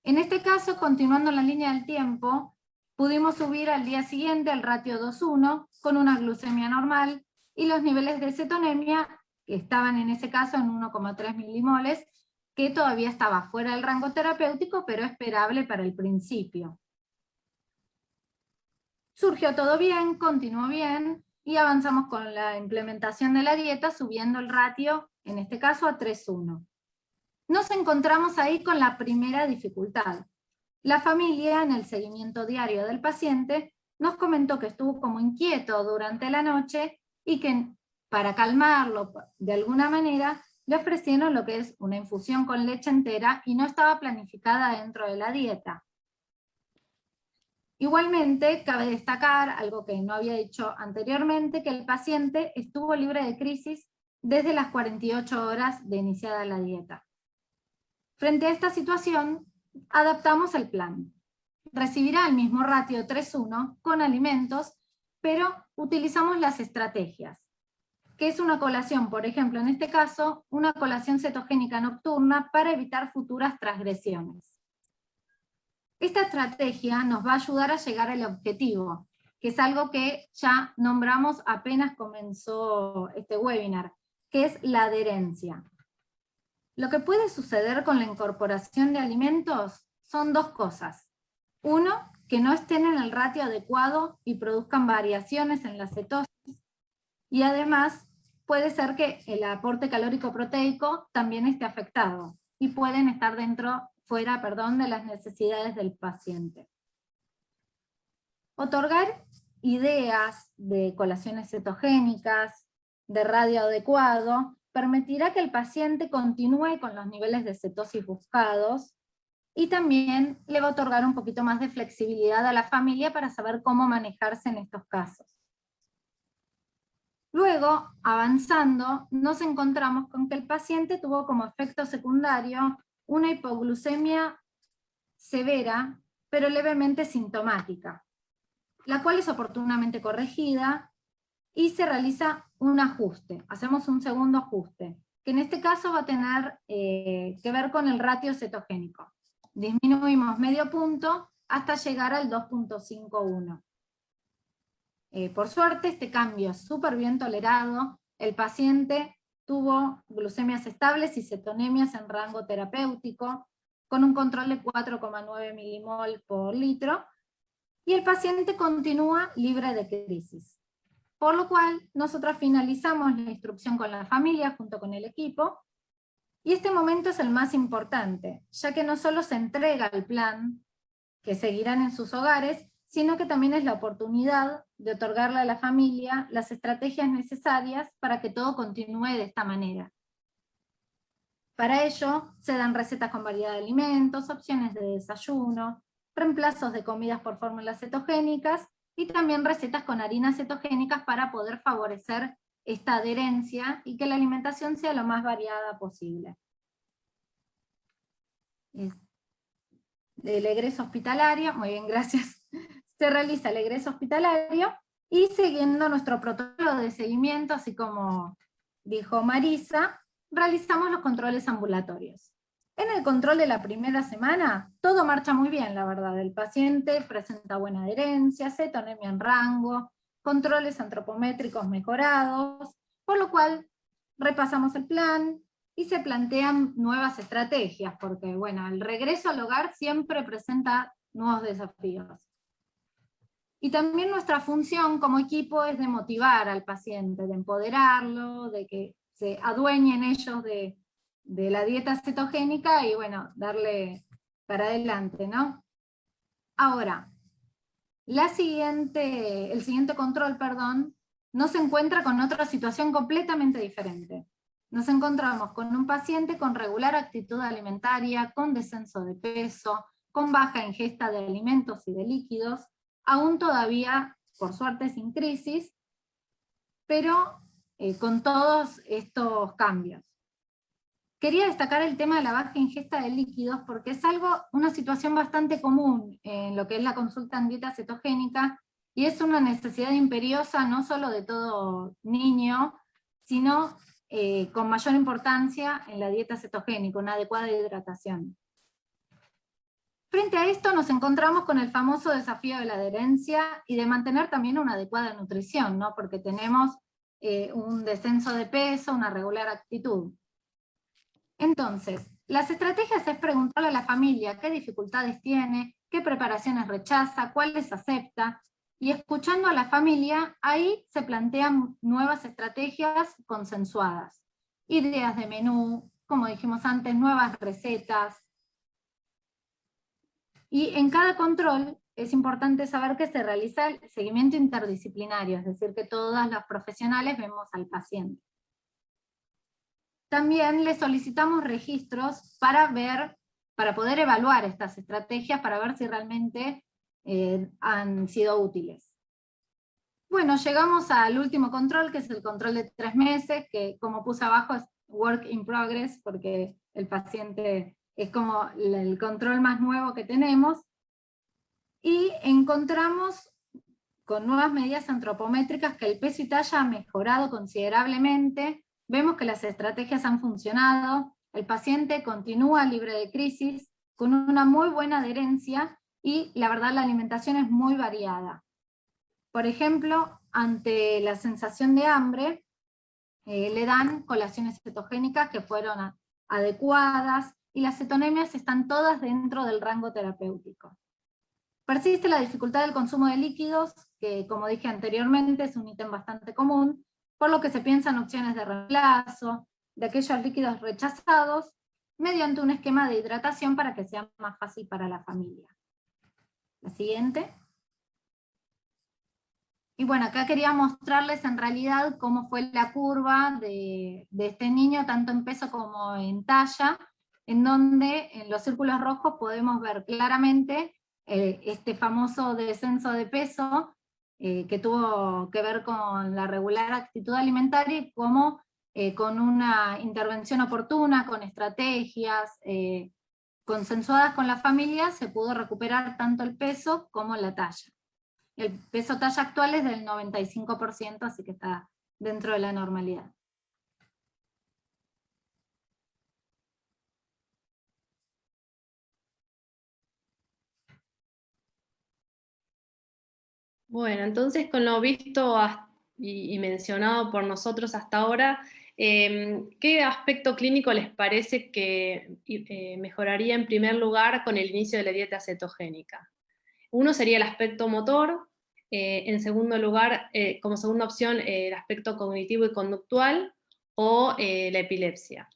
Speaker 4: En este caso, continuando la línea del tiempo, pudimos subir al día siguiente el ratio 2:1 con una glucemia normal, y los niveles de cetonemia, que estaban en ese caso en 1,3 milimoles, que todavía estaba fuera del rango terapéutico, pero esperable para el principio. Surgió todo bien, continuó bien, y avanzamos con la implementación de la dieta, subiendo el ratio, en este caso a 3:1. Nos encontramos ahí con la primera dificultad. La familia, en el seguimiento diario del paciente, nos comentó que estuvo como inquieto durante la noche, y que para calmarlo de alguna manera, le ofrecieron lo que es una infusión con leche entera, y no estaba planificada dentro de la dieta. Igualmente, cabe destacar, algo que no había dicho anteriormente, que el paciente estuvo libre de crisis desde las 48 horas de iniciada la dieta. Frente a esta situación, adaptamos el plan. Recibirá el mismo ratio 3:1 con alimentos, pero utilizamos las estrategias, que es una colación, por ejemplo, en este caso, una colación cetogénica nocturna para evitar futuras transgresiones. Esta estrategia nos va a ayudar a llegar al objetivo, que es algo que ya nombramos apenas comenzó este webinar, que es la adherencia. Lo que puede suceder con la incorporación de alimentos son dos cosas. Uno, que no estén en el ratio adecuado y produzcan variaciones en la cetosis, y además puede ser que el aporte calórico proteico también esté afectado, y pueden estar fuera de las necesidades del paciente. Otorgar ideas de colaciones cetogénicas, de radio adecuado, permitirá que el paciente continúe con los niveles de cetosis buscados, y también le va a otorgar un poquito más de flexibilidad a la familia para saber cómo manejarse en estos casos. Luego, avanzando, nos encontramos con que el paciente tuvo como efecto secundario una hipoglucemia severa, pero levemente sintomática, la cual es oportunamente corregida, y se realiza un ajuste. Hacemos un segundo ajuste, que en este caso va a tener que ver con el ratio cetogénico. Disminuimos medio punto hasta llegar al 2,51. Por suerte, este cambio es súper bien tolerado. El paciente tuvo glucemias estables y cetonemias en rango terapéutico, con un control de 4,9 milimol por litro, y el paciente continúa libre de crisis. Por lo cual, nosotros finalizamos la instrucción con la familia, junto con el equipo, y este momento es el más importante, ya que no solo se entrega el plan, que seguirán en sus hogares, sino que también es la oportunidad de otorgarle a la familia las estrategias necesarias para que todo continúe de esta manera. Para ello, se dan recetas con variedad de alimentos, opciones de desayuno, reemplazos de comidas por fórmulas cetogénicas, y también recetas con harinas cetogénicas para poder favorecer esta adherencia y que la alimentación sea lo más variada posible. El egreso hospitalario, muy bien, gracias. Se realiza el egreso hospitalario, y siguiendo nuestro protocolo de seguimiento, así como dijo Marisa, realizamos los controles ambulatorios. En el control de la primera semana, todo marcha muy bien, la verdad. El paciente presenta buena adherencia, cetonemia en rango, controles antropométricos mejorados, por lo cual repasamos el plan y se plantean nuevas estrategias, porque bueno, el regreso al hogar siempre presenta nuevos desafíos. Y también nuestra función como equipo es de motivar al paciente, de empoderarlo, de que se adueñen ellos de la dieta cetogénica y bueno, darle para adelante, ¿no? Ahora, el siguiente control, nos encuentra con otra situación completamente diferente. Nos encontramos con un paciente con regular actitud alimentaria, con descenso de peso, con baja ingesta de alimentos y de líquidos, aún todavía, por suerte, sin crisis, pero con todos estos cambios. Quería destacar el tema de la baja ingesta de líquidos porque es una situación bastante común en lo que es la consulta en dieta cetogénica, y es una necesidad imperiosa no solo de todo niño, sino con mayor importancia en la dieta cetogénica, una adecuada hidratación. Frente a esto nos encontramos con el famoso desafío de la adherencia y de mantener también una adecuada nutrición, ¿no? Porque tenemos un descenso de peso, una regular actitud. Entonces, las estrategias es preguntarle a la familia qué dificultades tiene, qué preparaciones rechaza, cuáles acepta, y escuchando a la familia, ahí se plantean nuevas estrategias consensuadas. Ideas de menú, como dijimos antes, nuevas recetas. Y en cada control es importante saber que se realiza el seguimiento interdisciplinario, es decir, que todas las profesionales vemos al paciente. También le solicitamos registros para poder evaluar estas estrategias, para ver si realmente han sido útiles. Bueno, llegamos al último control, que es el control de 3 meses, que como puse abajo es work in progress, porque el paciente es como el control más nuevo que tenemos, y encontramos con nuevas medidas antropométricas que el peso y talla ha mejorado considerablemente. Vemos que las estrategias han funcionado, el paciente continúa libre de crisis, con una muy buena adherencia, y la verdad la alimentación es muy variada. Por ejemplo, ante la sensación de hambre, le dan colaciones cetogénicas que fueron adecuadas, y las cetonemias están todas dentro del rango terapéutico. Persiste la dificultad del consumo de líquidos, que como dije anteriormente es un ítem bastante común, por lo que se piensan opciones de reemplazo de aquellos líquidos rechazados, mediante un esquema de hidratación para que sea más fácil para la familia. La siguiente. Y bueno, acá quería mostrarles en realidad cómo fue la curva de este niño, tanto en peso como en talla, en donde en los círculos rojos podemos ver claramente este famoso descenso de peso, que tuvo que ver con la regular actitud alimentaria, y cómo con una intervención oportuna, con estrategias consensuadas con la familia, se pudo recuperar tanto el peso como la talla. El peso talla actual es del 95%, así que está dentro de la normalidad.
Speaker 3: Bueno, entonces con lo visto y mencionado por nosotros hasta ahora, ¿qué aspecto clínico les parece que mejoraría en primer lugar con el inicio de la dieta cetogénica? Uno sería el aspecto motor, en segundo lugar, como segunda opción, el aspecto cognitivo y conductual, o la epilepsia.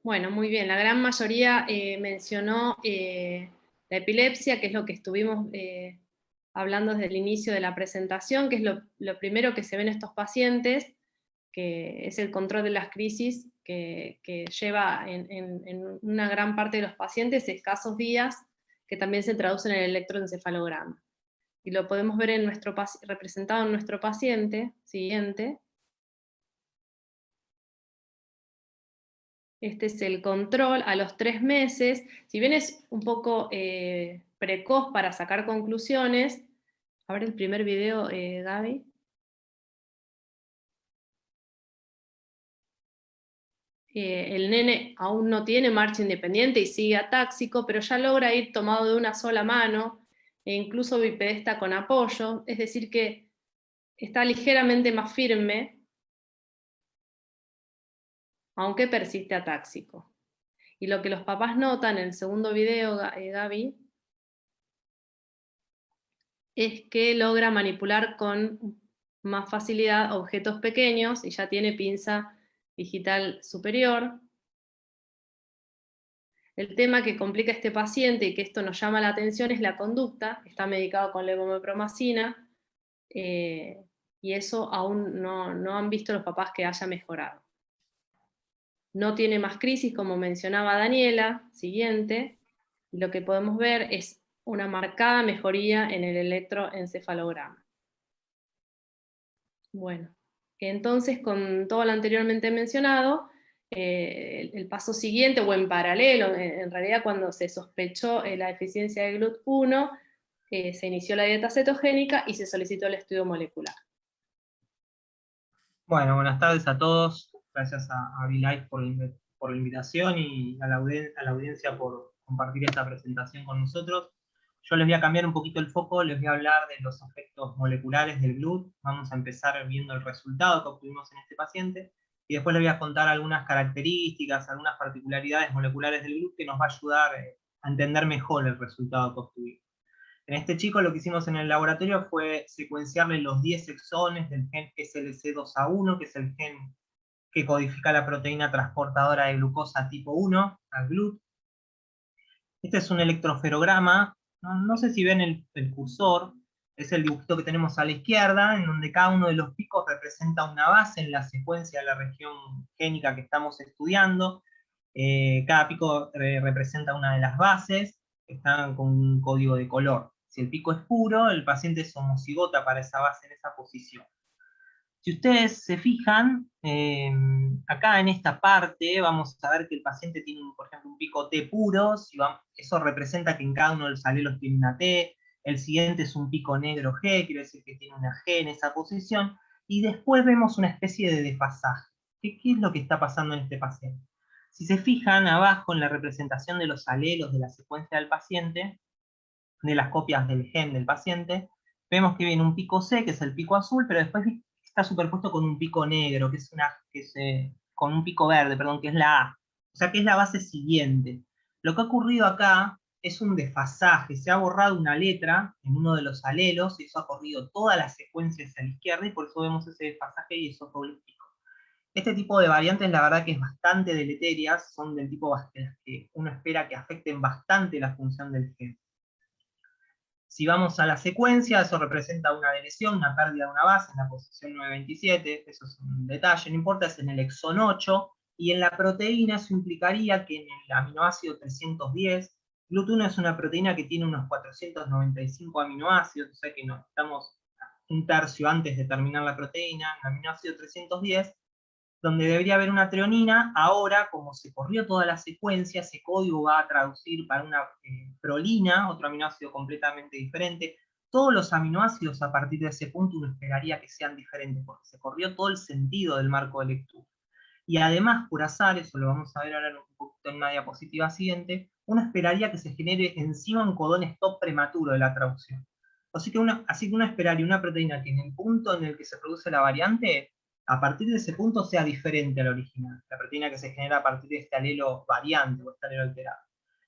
Speaker 3: Bueno, muy bien, la gran mayoría mencionó la epilepsia, que es lo que estuvimos hablando desde el inicio de la presentación, que es lo primero que se ve en estos pacientes, que es el control de las crisis que lleva en una gran parte de los pacientes escasos días, que también se traducen en el electroencefalograma. Y lo podemos ver representado en nuestro paciente, siguiente. Este es el control a los 3 meses. Si bien es un poco precoz para sacar conclusiones, a ver el primer video, Gaby. El nene aún no tiene marcha independiente y sigue atáxico, pero ya logra ir tomado de una sola mano, e incluso bipedesta con apoyo, es decir que está ligeramente más firme, aunque persiste atáxico. Y lo que los papás notan en el segundo video, Gaby, es que logra manipular con más facilidad objetos pequeños y ya tiene pinza digital superior. El tema que complica a este paciente y que esto nos llama la atención es la conducta. Está medicado con levomepromacina y eso aún no han visto los papás que haya mejorado. No tiene más crisis, como mencionaba Daniela, siguiente, y lo que podemos ver es una marcada mejoría en el electroencefalograma. Bueno, entonces con todo lo anteriormente mencionado, el paso siguiente, o en paralelo, en realidad cuando se sospechó la deficiencia de GLUT1, se inició la dieta cetogénica y se solicitó el estudio molecular.
Speaker 5: Bueno, buenas tardes a todos. Gracias a VLife por la invitación y a la audiencia por compartir esta presentación con nosotros. Yo les voy a cambiar un poquito el foco, les voy a hablar de los efectos moleculares del GLUT. Vamos a empezar viendo el resultado que obtuvimos en este paciente, y después les voy a contar algunas características, algunas particularidades moleculares del GLUT que nos va a ayudar a entender mejor el resultado que obtuvimos. En este chico lo que hicimos en el laboratorio fue secuenciarle los 10 exones del gen SLC2A1, que es el gen que codifica la proteína transportadora de glucosa tipo 1, al GLUT. Este es un electroferograma, no sé si ven el cursor, es el dibujito que tenemos a la izquierda, en donde cada uno de los picos representa una base en la secuencia de la región génica que estamos estudiando. Cada pico representa una de las bases, que están con un código de color. Si el pico es puro, el paciente es homocigota para esa base en esa posición. Si ustedes se fijan, acá en esta parte vamos a ver que el paciente tiene, por ejemplo, un pico T puro, eso representa que en cada uno de los alelos tiene una T, el siguiente es un pico negro G, quiere decir que tiene una G en esa posición, y después vemos una especie de desfasaje. ¿Qué es lo que está pasando en este paciente? Si se fijan abajo en la representación de los alelos de la secuencia del paciente, de las copias del gen del paciente, vemos que viene un pico C, que es el pico azul, pero después está superpuesto con un pico negro, con un pico verde, perdón, que es la A. O sea que es la base siguiente. Lo que ha ocurrido acá es un desfasaje, se ha borrado una letra en uno de los alelos, y eso ha corrido toda la secuencia hacia la izquierda, y por eso vemos ese desfasaje y esos dobles picos. Este tipo de variantes, la verdad que es bastante deleterias, son del tipo que uno espera que afecten bastante la función del gen. Si vamos a la secuencia, eso representa una deleción, una pérdida de una base en la posición 927, eso es un detalle, no importa, es en el exón 8, y en la proteína eso implicaría que en el aminoácido 310, GLUT1 es una proteína que tiene unos 495 aminoácidos, o sea que no, estamos un tercio antes de terminar la proteína, en el aminoácido 310, donde debería haber una treonina. Ahora, como se corrió toda la secuencia, ese código va a traducir para una prolina, otro aminoácido completamente diferente. Todos los aminoácidos a partir de ese punto uno esperaría que sean diferentes, porque se corrió todo el sentido del marco de lectura. Y además, por azar, eso lo vamos a ver ahora un poquito en una diapositiva siguiente, uno esperaría que se genere encima un codón stop prematuro de la traducción. Así que uno esperaría una proteína que en el punto en el que se produce la variante, a partir de ese punto sea diferente a la original, la proteína que se genera a partir de este alelo variante o este alelo alterado.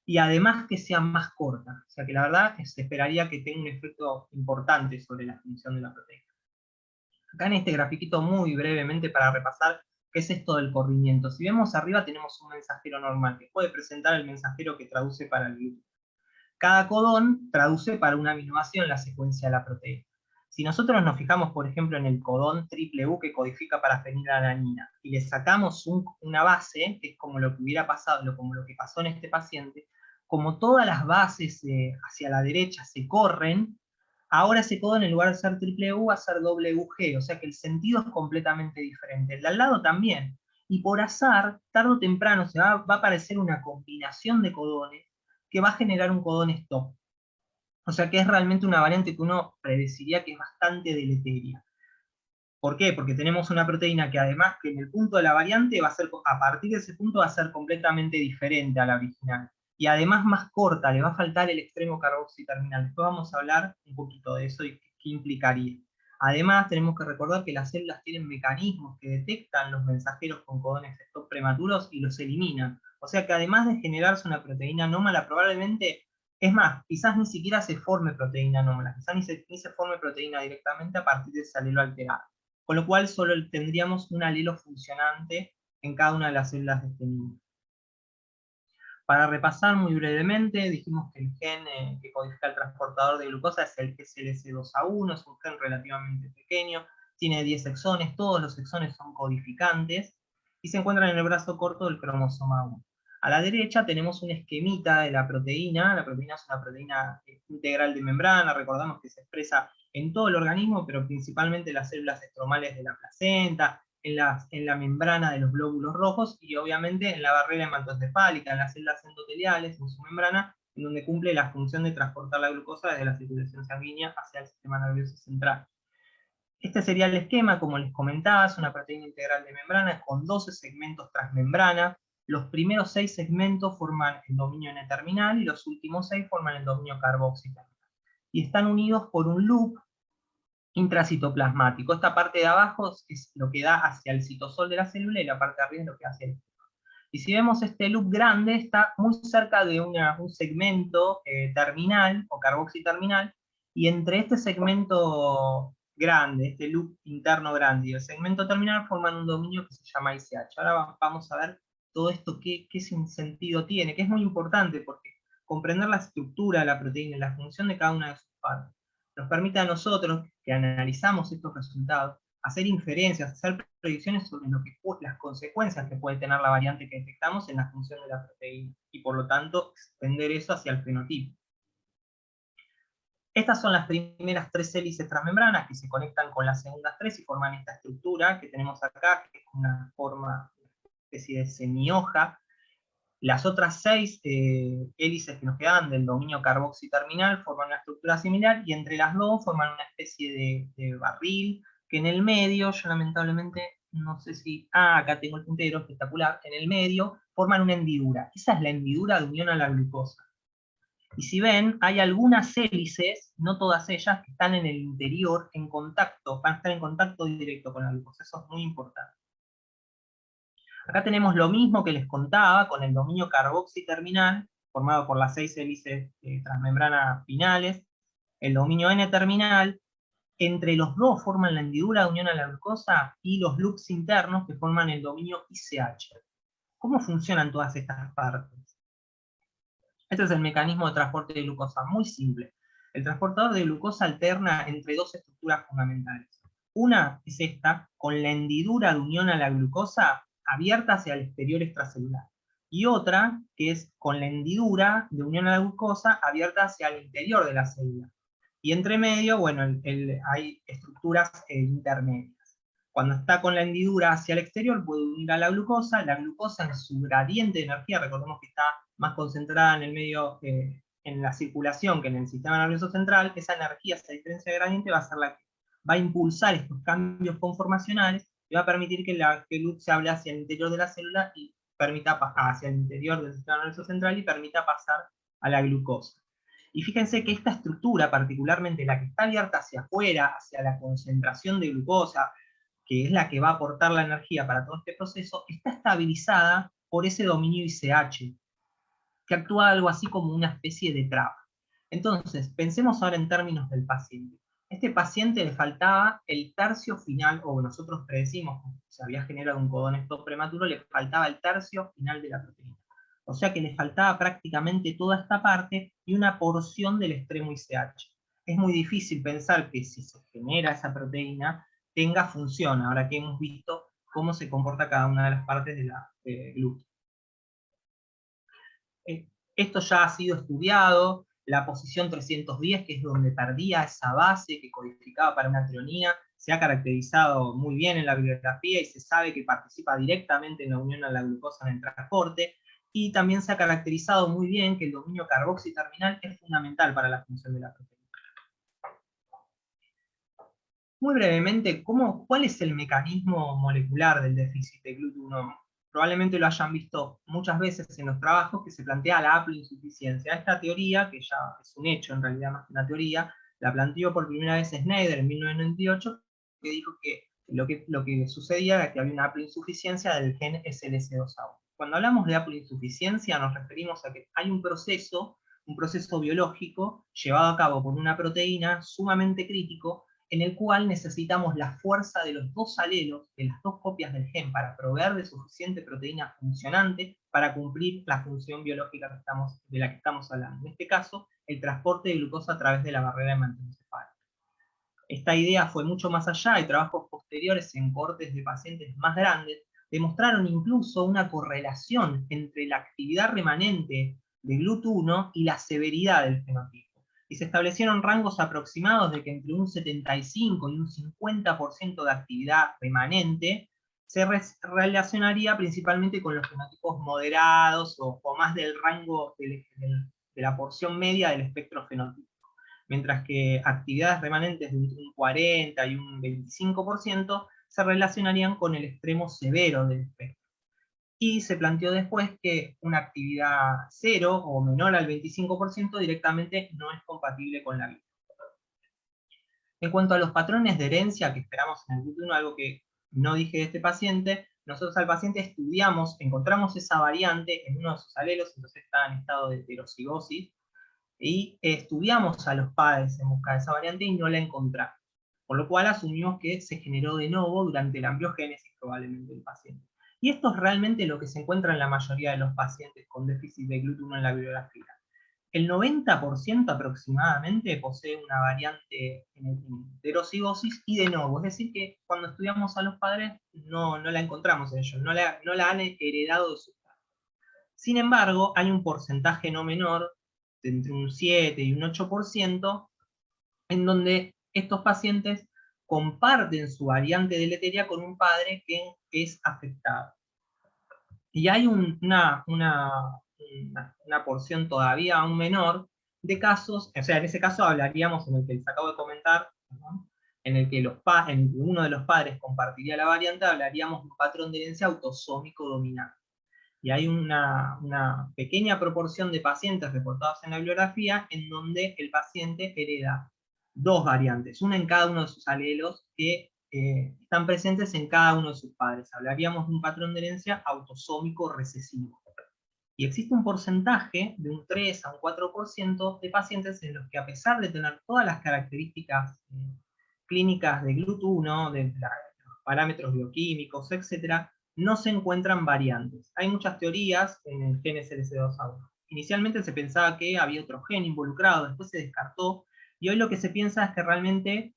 Speaker 5: Y además que sea más corta, o sea que la verdad que se esperaría que tenga un efecto importante sobre la función de la proteína. Acá en este grafiquito muy brevemente para repasar qué es esto del corrimiento. Si vemos arriba tenemos un mensajero normal, que puede presentar el mensajero que traduce para el gluten. Cada codón traduce para una aminoácido en la secuencia de la proteína. Si nosotros nos fijamos, por ejemplo, en el codón triple U que codifica para fenilalanina, y le sacamos una base, que es como lo que hubiera pasado, como lo que pasó en este paciente, como todas las bases hacia la derecha se corren, ahora ese codón en lugar de ser triple U va a ser WG, o sea que el sentido es completamente diferente. El de al lado también. y por azar, tarde o temprano, va a aparecer una combinación de codones que va a generar un codón stop. O sea que es realmente una variante que uno predeciría que es bastante deleteria. ¿Por qué? Porque tenemos una proteína que además que en el punto de la variante va a ser, a partir de ese punto va a ser completamente diferente a la original. Y además más corta, le va a faltar el extremo carboxiterminal. Después vamos a hablar un poquito de eso y qué implicaría. Además tenemos que recordar que las células tienen mecanismos que detectan los mensajeros con codones stop prematuros y los eliminan. O sea que además de generarse una proteína anómala, probablemente, es más, quizás ni siquiera se forme proteína anómala, quizás ni se forme proteína directamente a partir de ese alelo alterado. Con lo cual solo tendríamos un alelo funcionante en cada una de las células de este niño. Para repasar muy brevemente, dijimos que el gen que codifica el transportador de glucosa es el SLC2A1, es un gen relativamente pequeño, tiene 10 exones, todos los exones son codificantes, y se encuentran en el brazo corto del cromosoma 1. A la derecha tenemos un esquemita de la proteína es una proteína integral de membrana, recordamos que se expresa en todo el organismo, pero principalmente en las células estromales de la placenta, en la membrana de los glóbulos rojos y obviamente en la barrera hematoencefálica, en las células endoteliales, en su membrana, en donde cumple la función de transportar la glucosa desde la circulación sanguínea hacia el sistema nervioso central. Este sería el esquema, como les comentaba, es una proteína integral de membrana con 12 segmentos transmembrana. Los primeros 6 segmentos forman el dominio N-terminal y los últimos 6 forman el dominio carboxiterminal. Y están unidos por un loop intracitoplasmático. Esta parte de abajo es lo que da hacia el citosol de la célula y la parte de arriba es lo que hace el citosol. Y si vemos este loop grande, está muy cerca de un segmento terminal o carboxiterminal, y entre este segmento grande, este loop interno grande y el segmento terminal forman un dominio que se llama ICH. Ahora vamos a ver todo esto qué sentido tiene, que es muy importante porque comprender la estructura de la proteína y la función de cada una de sus partes nos permite a nosotros, que analizamos estos resultados, hacer inferencias, hacer predicciones sobre las consecuencias que puede tener la variante que detectamos en la función de la proteína, y por lo tanto extender eso hacia el fenotipo. Estas son las primeras 3 hélices transmembranas que se conectan con las segundas 3 y forman esta estructura que tenemos acá, que es una forma, una especie de semihoja. Las otras 6 hélices que nos quedan del dominio carboxiterminal forman una estructura similar, y entre las dos forman una especie de barril, que en el medio, yo lamentablemente no sé si... acá tengo el puntero, espectacular. En el medio forman una hendidura. Esa es la hendidura de unión a la glucosa. Y si ven, hay algunas hélices, no todas ellas, que están en el interior, en contacto, van a estar en contacto directo con la glucosa. Eso es muy importante. Acá tenemos lo mismo que les contaba con el dominio carboxiterminal, formado por las 6 hélices transmembrana finales, el dominio N-terminal. Entre los dos forman la hendidura de unión a la glucosa y los loops internos que forman el dominio ICH. ¿Cómo funcionan todas estas partes? Este es el mecanismo de transporte de glucosa, muy simple. El transportador de glucosa alterna entre dos estructuras fundamentales. Una es esta, con la hendidura de unión a la glucosa abierta hacia el exterior extracelular. Y otra, que es con la hendidura de unión a la glucosa abierta hacia el interior de la célula. Y entre medio, bueno, hay estructuras intermedias. Cuando está con la hendidura hacia el exterior, puede unir a la glucosa en su gradiente de energía, recordemos que está más concentrada en el medio, en la circulación que en el sistema nervioso central, esa energía, esa diferencia de gradiente, va a ser la que va a impulsar estos cambios conformacionales y va a permitir que el loop se hable hacia el interior de la célula y permita hacia el interior del sistema nervioso central y permita pasar a la glucosa. Y fíjense que esta estructura, particularmente la que está abierta hacia afuera, hacia la concentración de glucosa, que es la que va a aportar la energía para todo este proceso, está estabilizada por ese dominio ICH, que actúa algo así como una especie de traba. Entonces, pensemos ahora en términos del paciente. A este paciente le faltaba el tercio final, o nosotros predecimos que se había generado un codón stop prematuro, le faltaba el tercio final de la proteína. O sea que le faltaba prácticamente toda esta parte y una porción del extremo ICH. Es muy difícil pensar que si se genera esa proteína tenga función, ahora que hemos visto cómo se comporta cada una de las partes de la glúteo. Esto ya ha sido estudiado, la posición 310, que es donde perdía esa base que codificaba para una trionía, se ha caracterizado muy bien en la bibliografía y se sabe que participa directamente en la unión a la glucosa en el transporte, y también se ha caracterizado muy bien que el dominio carboxiterminal es fundamental para la función de la proteína. Muy brevemente, ¿cuál es el mecanismo molecular del déficit de GLUT1? Probablemente lo hayan visto muchas veces en los trabajos que se plantea la haploinsuficiencia. Esta teoría, que ya es un hecho en realidad más que una teoría, la planteó por primera vez Schneider en 1998, que dijo que lo que sucedía era que había una haploinsuficiencia del gen SLC2A1. Cuando hablamos de haploinsuficiencia nos referimos a que hay un proceso biológico llevado a cabo por una proteína sumamente crítico, en el cual necesitamos la fuerza de los dos alelos, de las dos copias del gen, para proveer de suficiente proteína funcionante para cumplir la función biológica de la que estamos hablando. En este caso, el transporte de glucosa a través de la barrera hematoencefálica. Esta idea fue mucho más allá, y trabajos posteriores en cohortes de pacientes más grandes demostraron incluso una correlación entre la actividad remanente de GLUT1 y la severidad del fenotipo. Y se establecieron rangos aproximados de que entre un 75 y un 50% de actividad remanente se relacionaría principalmente con los fenotipos moderados o más del rango de la porción media del espectro fenotípico, mientras que actividades remanentes de un 40 y un 25% se relacionarían con el extremo severo del espectro. Y se planteó después que una actividad 0 o menor al 25% directamente no es compatible con la vida. En cuanto a los patrones de herencia que esperamos en el GLUT1, algo que no dije de este paciente, nosotros al paciente encontramos esa variante en uno de sus alelos, entonces está en estado de heterocigosis, y estudiamos a los padres en busca de esa variante y no la encontramos. Por lo cual asumimos que se generó de nuevo durante la embriogénesis probablemente del paciente. Y esto es realmente lo que se encuentra en la mayoría de los pacientes con déficit de GLUT1 en la bibliografía. El 90% aproximadamente posee una variante en heterocigosis y de nuevo, es decir que cuando estudiamos a los padres no la encontramos en ellos, no la han heredado de sus padres. Sin embargo, hay un porcentaje no menor, de entre un 7 y un 8%, en donde estos pacientes comparten su variante deleteria con un padre que es afectado. Y hay una porción todavía aún menor de casos, o sea, en ese caso hablaríamos en el que les acabo de comentar, ¿no?, en el que uno de los padres compartiría la variante, hablaríamos de un patrón de herencia autosómico dominante. Y hay una pequeña proporción de pacientes reportados en la bibliografía en donde el paciente hereda dos variantes, una en cada uno de sus alelos que están presentes en cada uno de sus padres. Hablaríamos de un patrón de herencia autosómico recesivo. Y existe un porcentaje de un 3 a un 4% de pacientes en los que, a pesar de tener todas las características clínicas de GLUT1, de los parámetros bioquímicos, etc., no se encuentran variantes. Hay muchas teorías en el gen SLC2A1. Inicialmente se pensaba que había otro gen involucrado, después se descartó, y hoy lo que se piensa es que realmente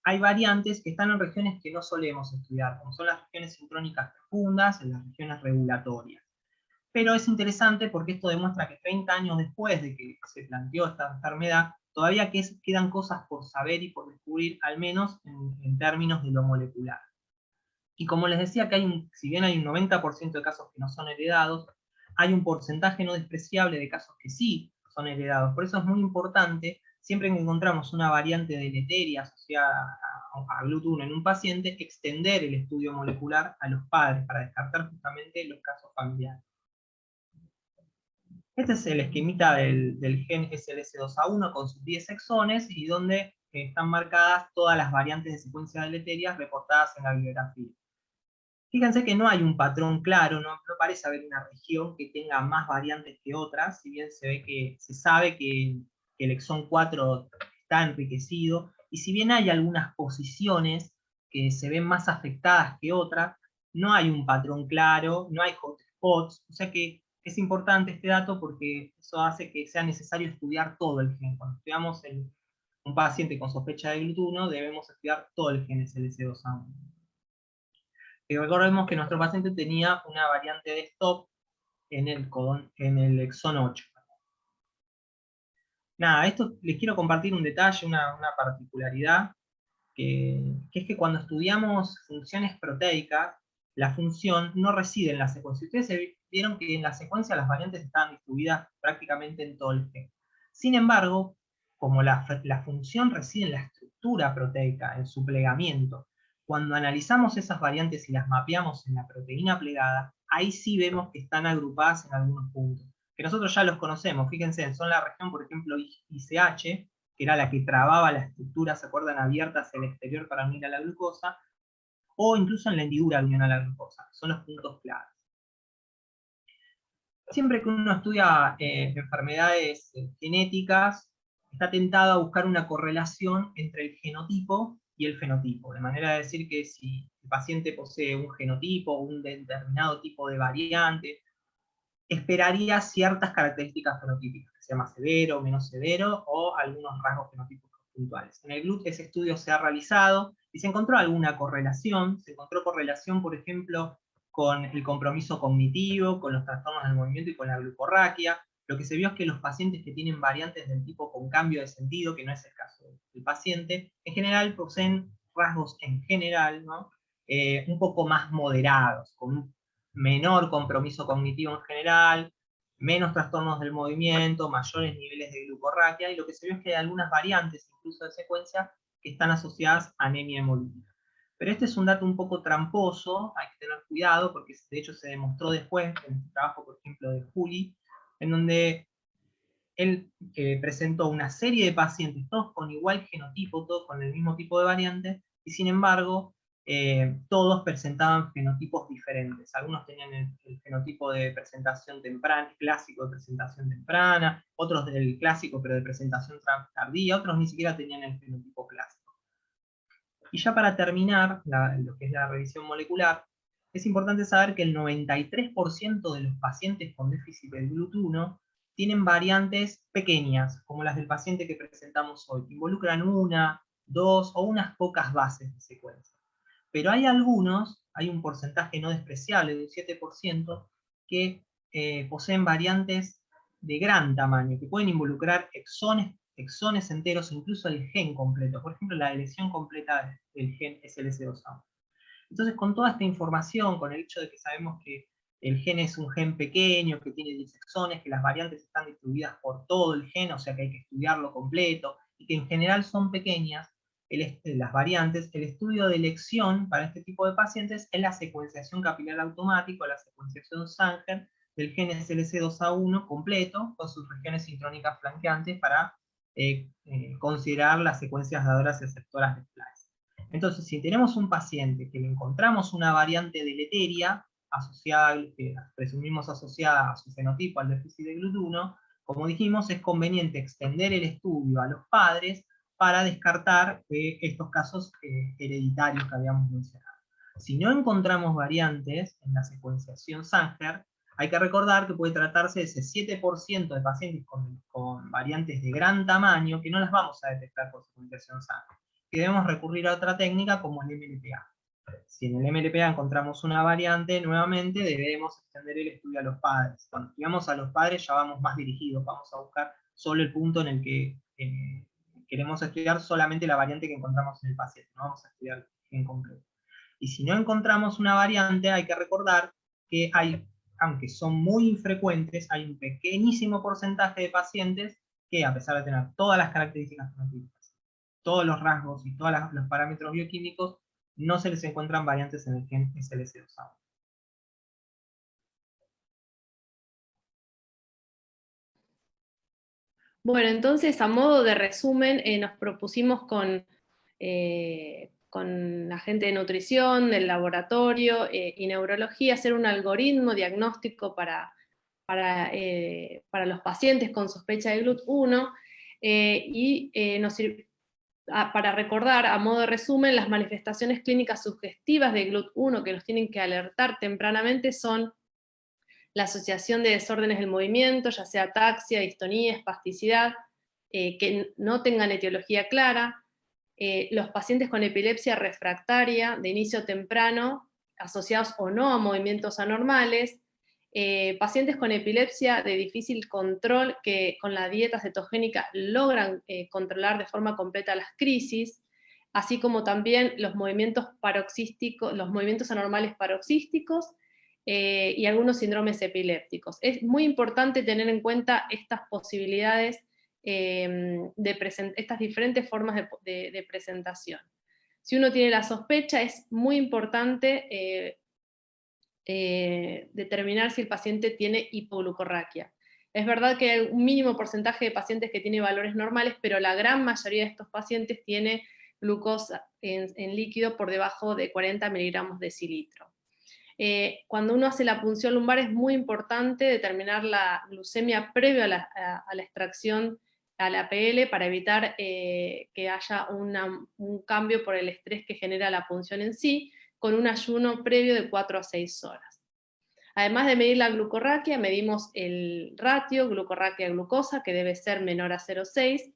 Speaker 5: hay variantes que están en regiones que no solemos estudiar, como son las regiones sincrónicas profundas, en las regiones regulatorias. Pero es interesante porque esto demuestra que 30 años después de que se planteó esta enfermedad, todavía quedan cosas por saber y por descubrir, al menos en términos de lo molecular. Y como les decía, que si bien hay un 90% de casos que no son heredados, hay un porcentaje no despreciable de casos que sí son heredados. Por eso es muy importante, siempre que encontramos una variante deleteria asociada a GLUT1 en un paciente, extender el estudio molecular a los padres para descartar justamente los casos familiares. Este es el esquemita del gen SLC2A1 con sus 10 exones y donde están marcadas todas las variantes de secuencia deleterias reportadas en la bibliografía. Fíjense que no hay un patrón claro, no parece haber una región que tenga más variantes que otras, si bien se sabe que el exón 4 está enriquecido, y si bien hay algunas posiciones que se ven más afectadas que otras, no hay un patrón claro, no hay hotspots, o sea que es importante este dato porque eso hace que sea necesario estudiar todo el gen. Cuando estudiamos un paciente con sospecha de GLUT1, debemos estudiar todo el gen SLC2A1. Y recordemos que nuestro paciente tenía una variante de stop en el exón 8. Nada, esto les quiero compartir un detalle, una particularidad. que es que cuando estudiamos funciones proteicas, la función no reside en la secuencia. Ustedes vieron que en la secuencia las variantes estaban distribuidas prácticamente en todo el gen. Sin embargo, como la función reside en la estructura proteica, en su plegamiento, cuando analizamos esas variantes y las mapeamos en la proteína plegada, ahí sí vemos que están agrupadas en algunos puntos, que nosotros ya los conocemos. Fíjense, son la región, por ejemplo, ICH, que era la que trababa la estructura, ¿se acuerdan?, abierta hacia el exterior para unir a la glucosa, o incluso en la hendidura de unión a la glucosa. Son los puntos claves. Siempre que uno estudia enfermedades genéticas, está tentado a buscar una correlación entre el genotipo y el fenotipo, de manera de decir que si el paciente posee un genotipo, un determinado tipo de variante, esperaría ciertas características fenotípicas, que sea más severo, menos severo, o algunos rasgos fenotípicos puntuales. En el GLUT ese estudio se ha realizado y se encontró alguna correlación. Se encontró correlación, por ejemplo, con el compromiso cognitivo, con los trastornos del movimiento y con la glucorraquia. Lo que se vio es que los pacientes que tienen variantes del tipo con cambio de sentido, que no es el caso del paciente, en general poseen rasgos en general, ¿no?, un poco más moderados, con un menor compromiso cognitivo en general, menos trastornos del movimiento, mayores niveles de glucorraquia, y lo que se vio es que hay algunas variantes, incluso de secuencia, que están asociadas a anemia hemolítica. Pero este es un dato un poco tramposo, hay que tener cuidado, porque de hecho se demostró después, en el trabajo, por ejemplo, de Juli, en donde él presentó una serie de pacientes, todos con igual genotipo, todos con el mismo tipo de variante, y sin embargo, todos presentaban fenotipos diferentes. Algunos tenían el fenotipo de presentación temprana, clásico de presentación temprana, otros del clásico pero de presentación tardía, otros ni siquiera tenían el fenotipo clásico. Y ya para terminar lo que es la revisión molecular, es importante saber que el 93% de los pacientes con déficit del GLUT1 tienen variantes pequeñas, como las del paciente que presentamos hoy, que involucran una, dos o unas pocas bases de secuencia. Pero hay algunos, hay un porcentaje no despreciable de un 7%, que poseen variantes de gran tamaño, que pueden involucrar exones enteros, incluso el gen completo. Por ejemplo, la deleción completa del gen SLC2A. Entonces, con toda esta información, con el hecho de que sabemos que el gen es un gen pequeño, que tiene 10 exones, que las variantes están distribuidas por todo el gen, o sea que hay que estudiarlo completo, y que en general son pequeñas las variantes, el estudio de elección para este tipo de pacientes es la secuenciación capilar automática, la secuenciación Sanger del gen SLC2A1 completo, con sus regiones sincrónicas flanqueantes para considerar las secuencias dadoras y aceptoras de splice. Entonces, si tenemos un paciente que le encontramos una variante deleteria, asociada, presumimos asociada a su fenotipo, al déficit de GLUT1, como dijimos, es conveniente extender el estudio a los padres para descartar estos casos hereditarios que habíamos mencionado. Si no encontramos variantes en la secuenciación Sanger, hay que recordar que puede tratarse de ese 7% de pacientes con variantes de gran tamaño que no las vamos a detectar por secuenciación Sanger, que debemos recurrir a otra técnica como el MLPA. Si en el MLPA encontramos una variante, nuevamente debemos extender el estudio a los padres. Cuando estudiamos a los padres ya vamos más dirigidos, vamos a buscar solo el punto en el que queremos estudiar solamente la variante que encontramos en el paciente, no vamos a estudiar el gen completo. Y si no encontramos una variante, hay que recordar que hay, aunque son muy infrecuentes, hay un pequeñísimo porcentaje de pacientes que, a pesar de tener todas las características fenotípicas, todos los rasgos y todos los parámetros bioquímicos, no se les encuentran variantes en el gen SLC2A.
Speaker 3: Bueno, entonces, a modo de resumen, nos propusimos con la gente de nutrición, del laboratorio y neurología hacer un algoritmo diagnóstico para los pacientes con sospecha de GLUT1 para recordar, a modo de resumen, las manifestaciones clínicas sugestivas de GLUT1 que nos tienen que alertar tempranamente son la asociación de desórdenes del movimiento, ya sea ataxia, distonía, espasticidad, que no tengan etiología clara, los pacientes con epilepsia refractaria de inicio temprano, asociados o no a movimientos anormales, pacientes con epilepsia de difícil control que con la dieta cetogénica logran controlar de forma completa las crisis, así como también los movimientos paroxísticos, los movimientos anormales paroxísticos, y algunos síndromes epilépticos. Es muy importante tener en cuenta estas posibilidades, estas diferentes formas de presentación. Si uno tiene la sospecha, es muy importante determinar si el paciente tiene hipoglucorraquia. Es verdad que hay un mínimo porcentaje de pacientes que tiene valores normales, pero la gran mayoría de estos pacientes tiene glucosa en líquido por debajo de 40 miligramos decilitro. Cuando uno hace la punción lumbar es muy importante determinar la glucemia previo a la extracción a la PL para evitar que haya un cambio por el estrés que genera la punción en sí, con un ayuno previo de 4 a 6 horas. Además de medir la glucorraquia, medimos el ratio glucorraquia-glucosa, que debe ser menor a 0,6,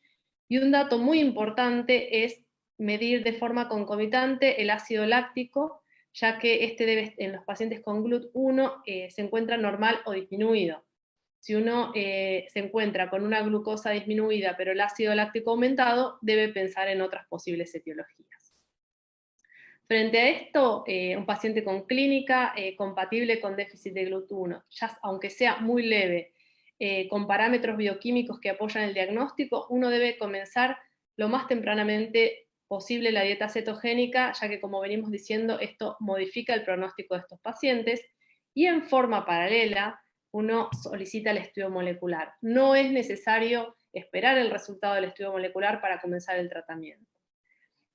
Speaker 3: y un dato muy importante es medir de forma concomitante el ácido láctico, ya que este debe, en los pacientes con GLUT1 se encuentra normal o disminuido. Si uno se encuentra con una glucosa disminuida pero el ácido láctico aumentado, debe pensar en otras posibles etiologías. Frente a esto, un paciente con clínica compatible con déficit de GLUT1, ya aunque sea muy leve, con parámetros bioquímicos que apoyan el diagnóstico, uno debe comenzar lo más tempranamente posible la dieta cetogénica, ya que, como venimos diciendo, esto modifica el pronóstico de estos pacientes, y en forma paralela uno solicita el estudio molecular. No es necesario esperar el resultado del estudio molecular para comenzar el tratamiento.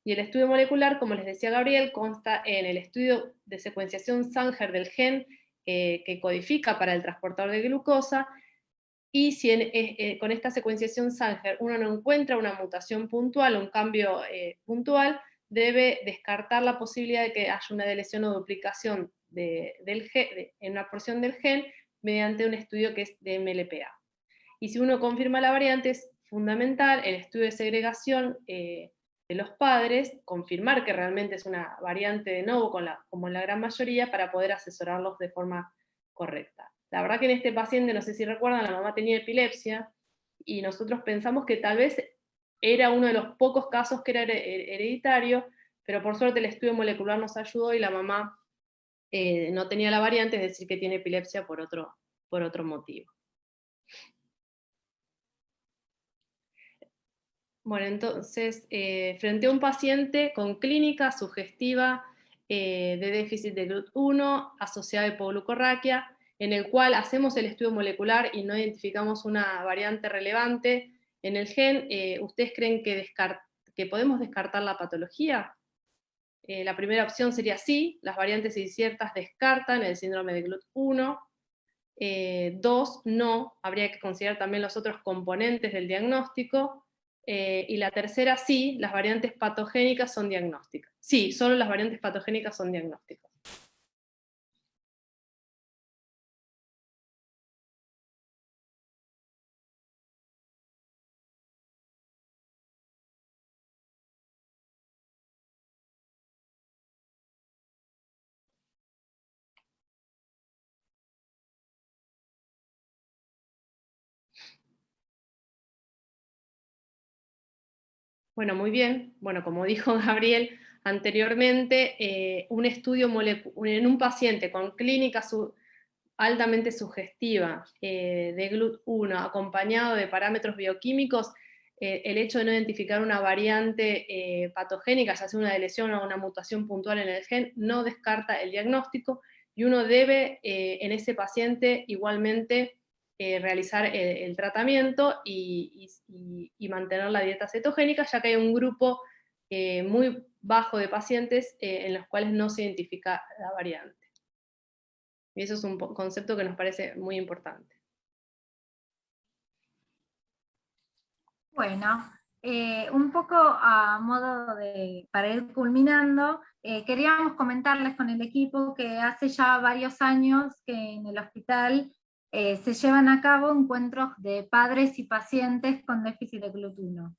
Speaker 3: Y el estudio molecular, como les decía Gabriel, consta en el estudio de secuenciación Sanger del gen que codifica para el transportador de glucosa, y si con esta secuenciación Sanger uno no encuentra una mutación puntual o un cambio puntual, debe descartar la posibilidad de que haya una deleción o duplicación en una porción del gen mediante un estudio que es de MLPA. Y si uno confirma la variante, es fundamental el estudio de segregación de los padres, confirmar que realmente es una variante de novo, como en la gran mayoría, para poder asesorarlos de forma correcta. La verdad que en este paciente, no sé si recuerdan, la mamá tenía epilepsia, y nosotros pensamos que tal vez era uno de los pocos casos que era hereditario, pero por suerte el estudio molecular nos ayudó y la mamá no tenía la variante, es decir, que tiene epilepsia por otro motivo. Bueno, entonces, frente a un paciente con clínica sugestiva de déficit de GLUT1 asociada a hipoglucorraquia, en el cual hacemos el estudio molecular y no identificamos una variante relevante en el gen, ¿ustedes creen que podemos descartar la patología? La primera opción sería sí, las variantes inciertas descartan el síndrome de GLUT1. 2, no, habría que considerar también los otros componentes del diagnóstico. Y la tercera, sí, las variantes patogénicas son diagnósticas. Sí, solo las variantes patogénicas son diagnósticas. Bueno, muy bien. Bueno, como dijo Gabriel anteriormente, un estudio en un paciente con clínica altamente sugestiva de GLUT1 acompañado de parámetros bioquímicos, el hecho de no identificar una variante patogénica, ya sea una lesión o una mutación puntual en el gen, no descarta el diagnóstico, y uno debe en ese paciente igualmente realizar el tratamiento y mantener la dieta cetogénica, ya que hay un grupo muy bajo de pacientes en los cuales no se identifica la variante. Y eso es un concepto que nos parece muy importante.
Speaker 4: Bueno, un poco a modo para ir culminando, queríamos comentarles con el equipo que hace ya varios años que en el hospital se llevan a cabo encuentros de padres y pacientes con déficit de GLUT1.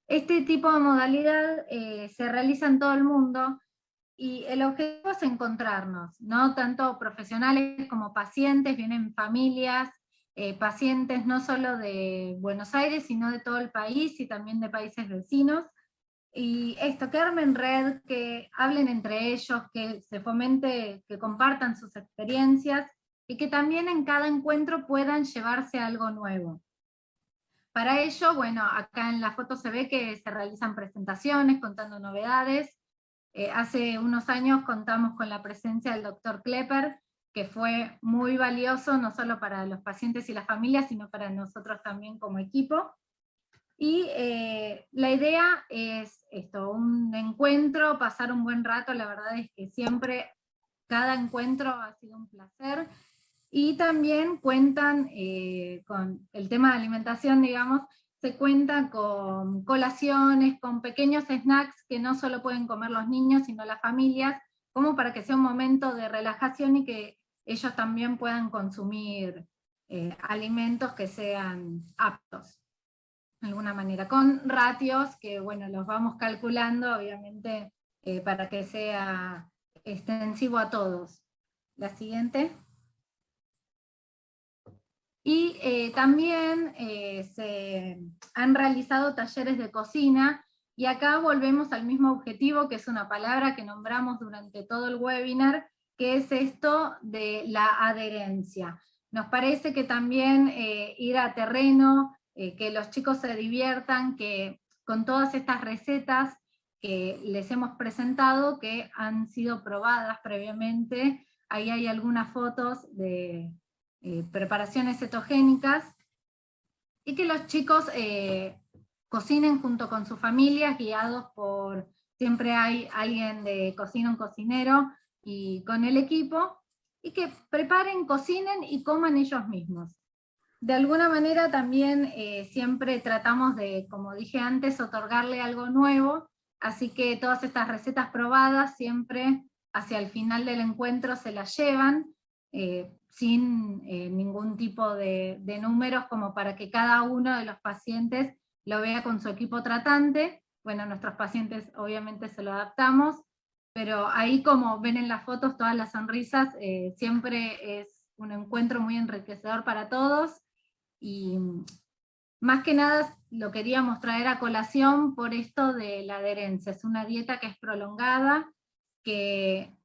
Speaker 4: Este tipo de modalidad se realiza en todo el mundo, y el objetivo es encontrarnos, ¿no? Tanto profesionales como pacientes, vienen familias, pacientes no solo de Buenos Aires, sino de todo el país y también de países vecinos. Y esto, que armen red, que hablen entre ellos, que se fomente, que compartan sus experiencias, y que también en cada encuentro puedan llevarse algo nuevo. Para ello, bueno, acá en la foto se ve que se realizan presentaciones contando novedades. Hace unos años contamos con la presencia del doctor Klepper, que fue muy valioso, no solo para los pacientes y las familias, sino para nosotros también como equipo. Y la idea es esto, un encuentro, pasar un buen rato. La verdad es que siempre, cada encuentro ha sido un placer. Y también cuentan con el tema de alimentación, digamos, se cuenta con colaciones, con pequeños snacks que no solo pueden comer los niños, sino las familias, como para que sea un momento de relajación y que ellos también puedan consumir alimentos que sean aptos, de alguna manera, con ratios que, bueno, los vamos calculando, obviamente, para que sea extensivo a todos. La siguiente. Y también se han realizado talleres de cocina, y acá volvemos al mismo objetivo, que es una palabra que nombramos durante todo el webinar, que es esto de la adherencia. Nos parece que también ir a terreno, que los chicos se diviertan, que con todas estas recetas que les hemos presentado, que han sido probadas previamente, ahí hay algunas fotos de preparaciones cetogénicas, y que los chicos cocinen junto con sus familias, guiados por, siempre hay alguien de cocina, un cocinero, y con el equipo, y que preparen, cocinen y coman ellos mismos. De alguna manera también siempre tratamos de, como dije antes, otorgarle algo nuevo, así que todas estas recetas probadas siempre hacia el final del encuentro se las llevan, sin ningún tipo de números, como para que cada uno de los pacientes lo vea con su equipo tratante. Bueno, nuestros pacientes obviamente se lo adaptamos, pero ahí, como ven en las fotos, todas las sonrisas, siempre es un encuentro muy enriquecedor para todos, y más que nada lo queríamos traer a colación por esto de la adherencia. Es una dieta que es prolongada, que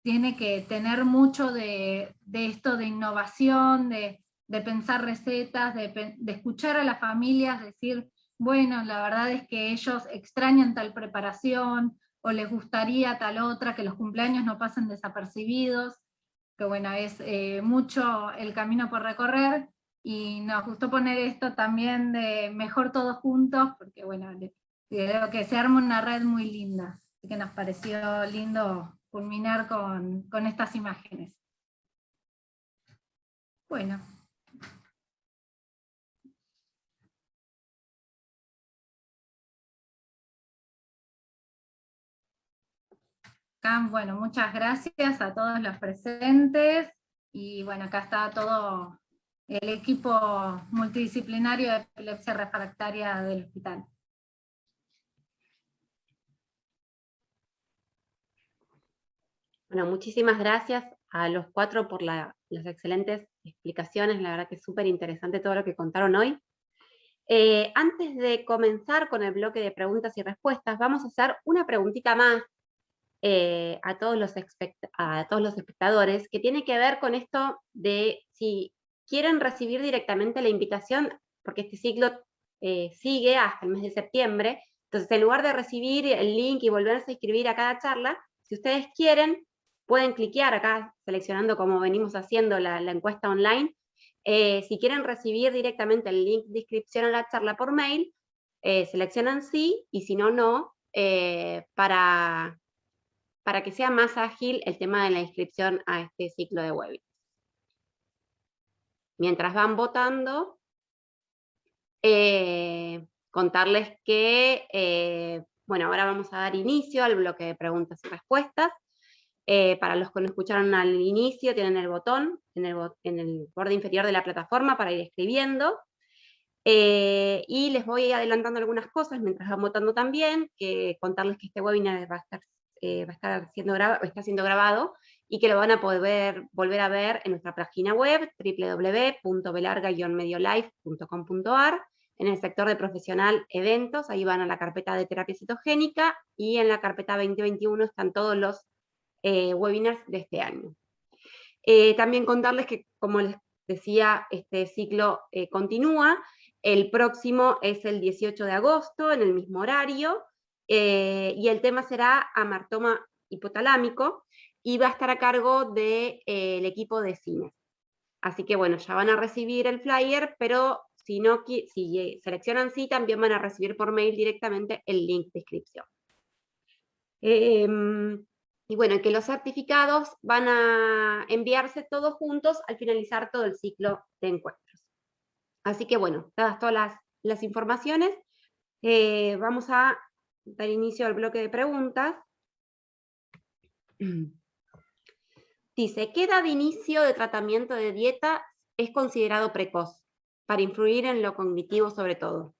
Speaker 4: tiene que tener mucho de esto de innovación, de pensar recetas, de escuchar a las familias decir, bueno, la verdad es que ellos extrañan tal preparación, o les gustaría tal otra, que los cumpleaños no pasen desapercibidos, que bueno, es mucho el camino por recorrer, y nos gustó poner esto también de mejor todos juntos, porque bueno, creo que se arma una red muy linda, así que nos pareció lindo culminar con estas imágenes. Bueno. Bueno, muchas gracias a todos los presentes, y bueno, acá está todo el equipo multidisciplinario de epilepsia refractaria del hospital.
Speaker 1: Bueno, muchísimas gracias a los cuatro por las excelentes explicaciones. La verdad que es súper interesante todo lo que contaron hoy. Antes de comenzar con el bloque de preguntas y respuestas, vamos a hacer una preguntita más a todos los espectadores, que tiene que ver con esto de si quieren recibir directamente la invitación, porque este ciclo sigue hasta el mes de septiembre. Entonces, en lugar de recibir el link y volverse a inscribir a cada charla, si ustedes quieren, pueden cliquear acá, seleccionando, como venimos haciendo, la encuesta online. Si quieren recibir directamente el link de inscripción a la charla por mail, seleccionan sí, y si no, no, para que sea más ágil el tema de la inscripción a este ciclo de webinars. Mientras van votando, contarles que, bueno, ahora vamos a dar inicio al bloque de preguntas y respuestas. Para los que no escucharon al inicio, tienen el botón en el borde inferior de la plataforma para ir escribiendo. Y les voy adelantando algunas cosas mientras van votando también, que contarles que este webinar está siendo grabado, y que lo van a poder volver a ver en nuestra página web, www.belarga-mediolife.com.ar, En el sector de profesional, eventos, ahí van a la carpeta de terapia cetogénica, y en la carpeta 2021 están todos los webinars de este año. También contarles que, como les decía, este ciclo continúa. El próximo es el 18 de agosto, en el mismo horario, y el tema será amartoma hipotalámico, y va a estar a cargo del equipo de cine. Así que bueno, ya van a recibir el flyer, pero si seleccionan sí, también van a recibir por mail directamente el link de inscripción. Y bueno, que los certificados van a enviarse todos juntos al finalizar todo el ciclo de encuentros. Así que bueno, dadas todas las informaciones, vamos a dar inicio al bloque de preguntas. Dice, ¿qué edad de inicio de tratamiento de dieta es considerado precoz para influir en lo cognitivo sobre todo?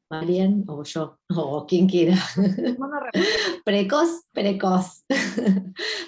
Speaker 2: Marian o yo, o quien quiera. Precoz.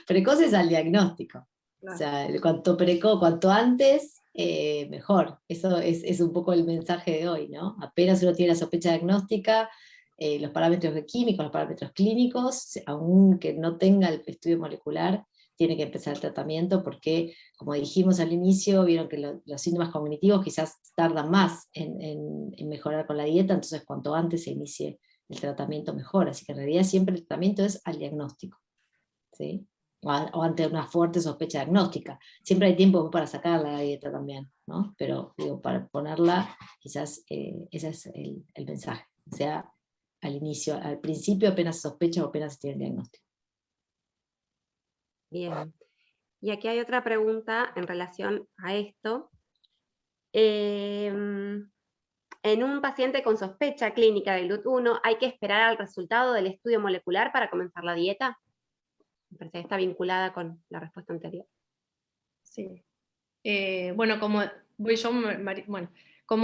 Speaker 2: Precoz es al diagnóstico. Claro. O sea, cuanto antes, mejor. Eso es un poco el mensaje de hoy, ¿no? Apenas uno tiene la sospecha diagnóstica, los parámetros químicos, los parámetros clínicos, aunque no tenga el estudio molecular, tiene que empezar el tratamiento porque, como dijimos al inicio, vieron que los síntomas cognitivos quizás tardan más en mejorar con la dieta, entonces cuanto antes se inicie el tratamiento mejor, así que en realidad siempre el tratamiento es al diagnóstico, ¿sí? O ante una fuerte sospecha diagnóstica. Siempre hay tiempo para sacar la dieta también, ¿no? Pero digo, para ponerla, quizás ese es el mensaje, o sea, al inicio, al principio apenas se sospecha o apenas se tiene el diagnóstico.
Speaker 1: Bien. Y aquí hay otra pregunta en relación a esto. En un paciente con sospecha clínica de GLUT1, ¿hay que esperar al resultado del estudio molecular para comenzar la dieta? Me parece que está vinculada con la respuesta anterior.
Speaker 3: Sí. Bueno, como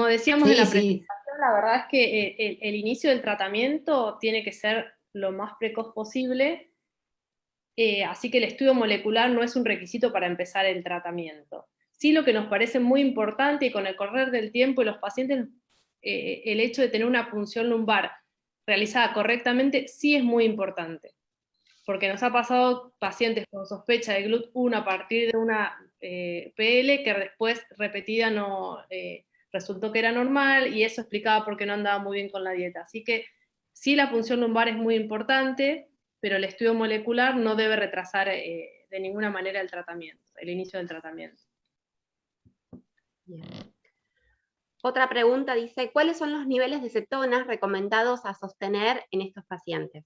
Speaker 3: decíamos en la presentación, la verdad es que el inicio del tratamiento tiene que ser lo más precoz posible, así que el estudio molecular no es un requisito para empezar el tratamiento. Sí, lo que nos parece muy importante, y con el correr del tiempo y los pacientes, el hecho de tener una punción lumbar realizada correctamente sí es muy importante, porque nos ha pasado pacientes con sospecha de GLUT1 a partir de una PL que después repetida resultó que era normal, y eso explicaba por qué no andaba muy bien con la dieta. Así que sí, la punción lumbar es muy importante, pero el estudio molecular no debe retrasar de ninguna manera el tratamiento, el inicio del tratamiento.
Speaker 1: Bien. Otra pregunta dice, ¿cuáles son los niveles de cetonas recomendados a sostener en estos pacientes?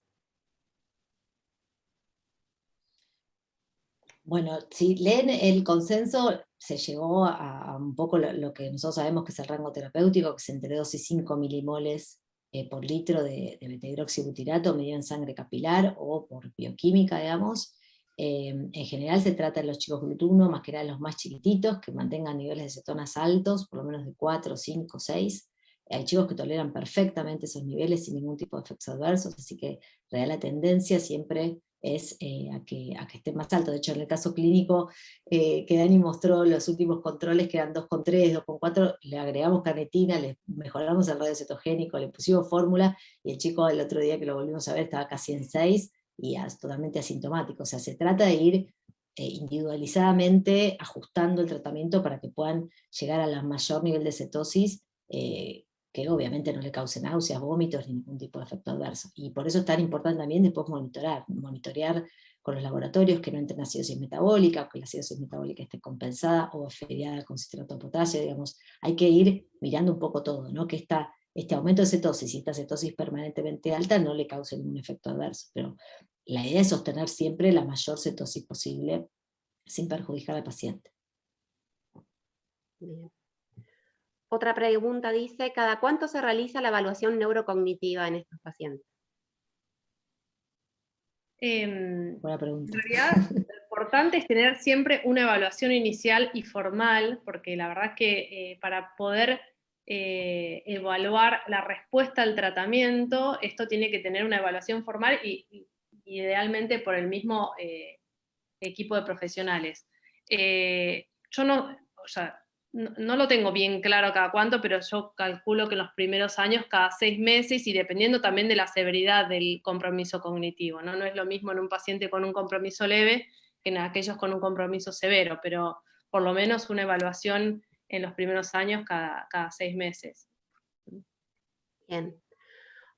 Speaker 2: Bueno, si leen el consenso, se llegó a un poco lo que nosotros sabemos que es el rango terapéutico, que es entre 2 y 5 milimoles por litro de beta-hidroxibutirato medido en sangre capilar o por bioquímica, digamos. En general se trata de los chicos GLUT1, más que nada los más chiquititos, que mantengan niveles de cetonas altos, por lo menos de 4, 5, 6. Hay chicos que toleran perfectamente esos niveles sin ningún tipo de efectos adversos, así que la tendencia siempre es a que esté más alto. De hecho, en el caso clínico que Dani mostró los últimos controles, que eran 2,3, 2,4, le agregamos carnitina, le mejoramos el radio cetogénico, le pusimos fórmula, y el chico el otro día que lo volvimos a ver estaba casi en 6, y totalmente asintomático. O sea, se trata de ir individualizadamente ajustando el tratamiento para que puedan llegar al mayor nivel de cetosis, que obviamente no le cause náuseas, vómitos, ni ningún tipo de efecto adverso. Y por eso es tan importante también después monitorear con los laboratorios que no entren acidosis metabólica, o que la acidosis metabólica esté compensada o afiliada con citrato de potasio, digamos. Hay que ir mirando un poco todo, ¿no? Que este aumento de cetosis y esta cetosis permanentemente alta no le cause ningún efecto adverso, pero la idea es sostener siempre la mayor cetosis posible sin perjudicar al paciente.
Speaker 1: Bien. Otra pregunta dice, ¿cada cuánto se realiza la evaluación neurocognitiva en estos pacientes?
Speaker 2: Buena pregunta.
Speaker 3: En realidad, lo importante es tener siempre una evaluación inicial y formal, porque la verdad que para poder evaluar la respuesta al tratamiento, esto tiene que tener una evaluación formal y idealmente por el mismo equipo de profesionales. yo no, o sea, no lo tengo bien claro cada cuánto, pero yo calculo que en los primeros años cada 6 meses, y dependiendo también de la severidad del compromiso cognitivo, ¿no? No es lo mismo en un paciente con un compromiso leve que en aquellos con un compromiso severo, pero por lo menos una evaluación en los primeros años cada 6 meses.
Speaker 1: Bien.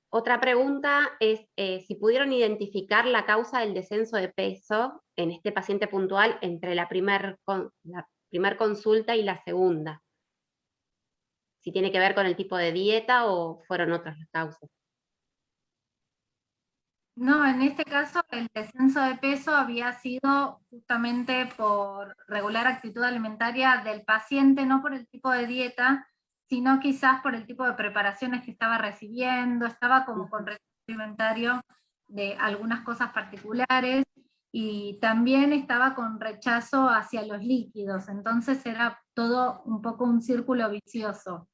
Speaker 1: Otra pregunta es si pudieron identificar la causa del descenso de peso en este paciente puntual entre la primer consulta y la segunda. Si tiene que ver con el tipo de dieta o fueron otras las causas.
Speaker 4: No, en este caso el descenso de peso había sido justamente por regular actitud alimentaria del paciente, no por el tipo de dieta, sino quizás por el tipo de preparaciones que estaba recibiendo, estaba como con rechazo alimentario de algunas cosas particulares, y también estaba con rechazo hacia los líquidos, entonces era todo un poco un círculo vicioso.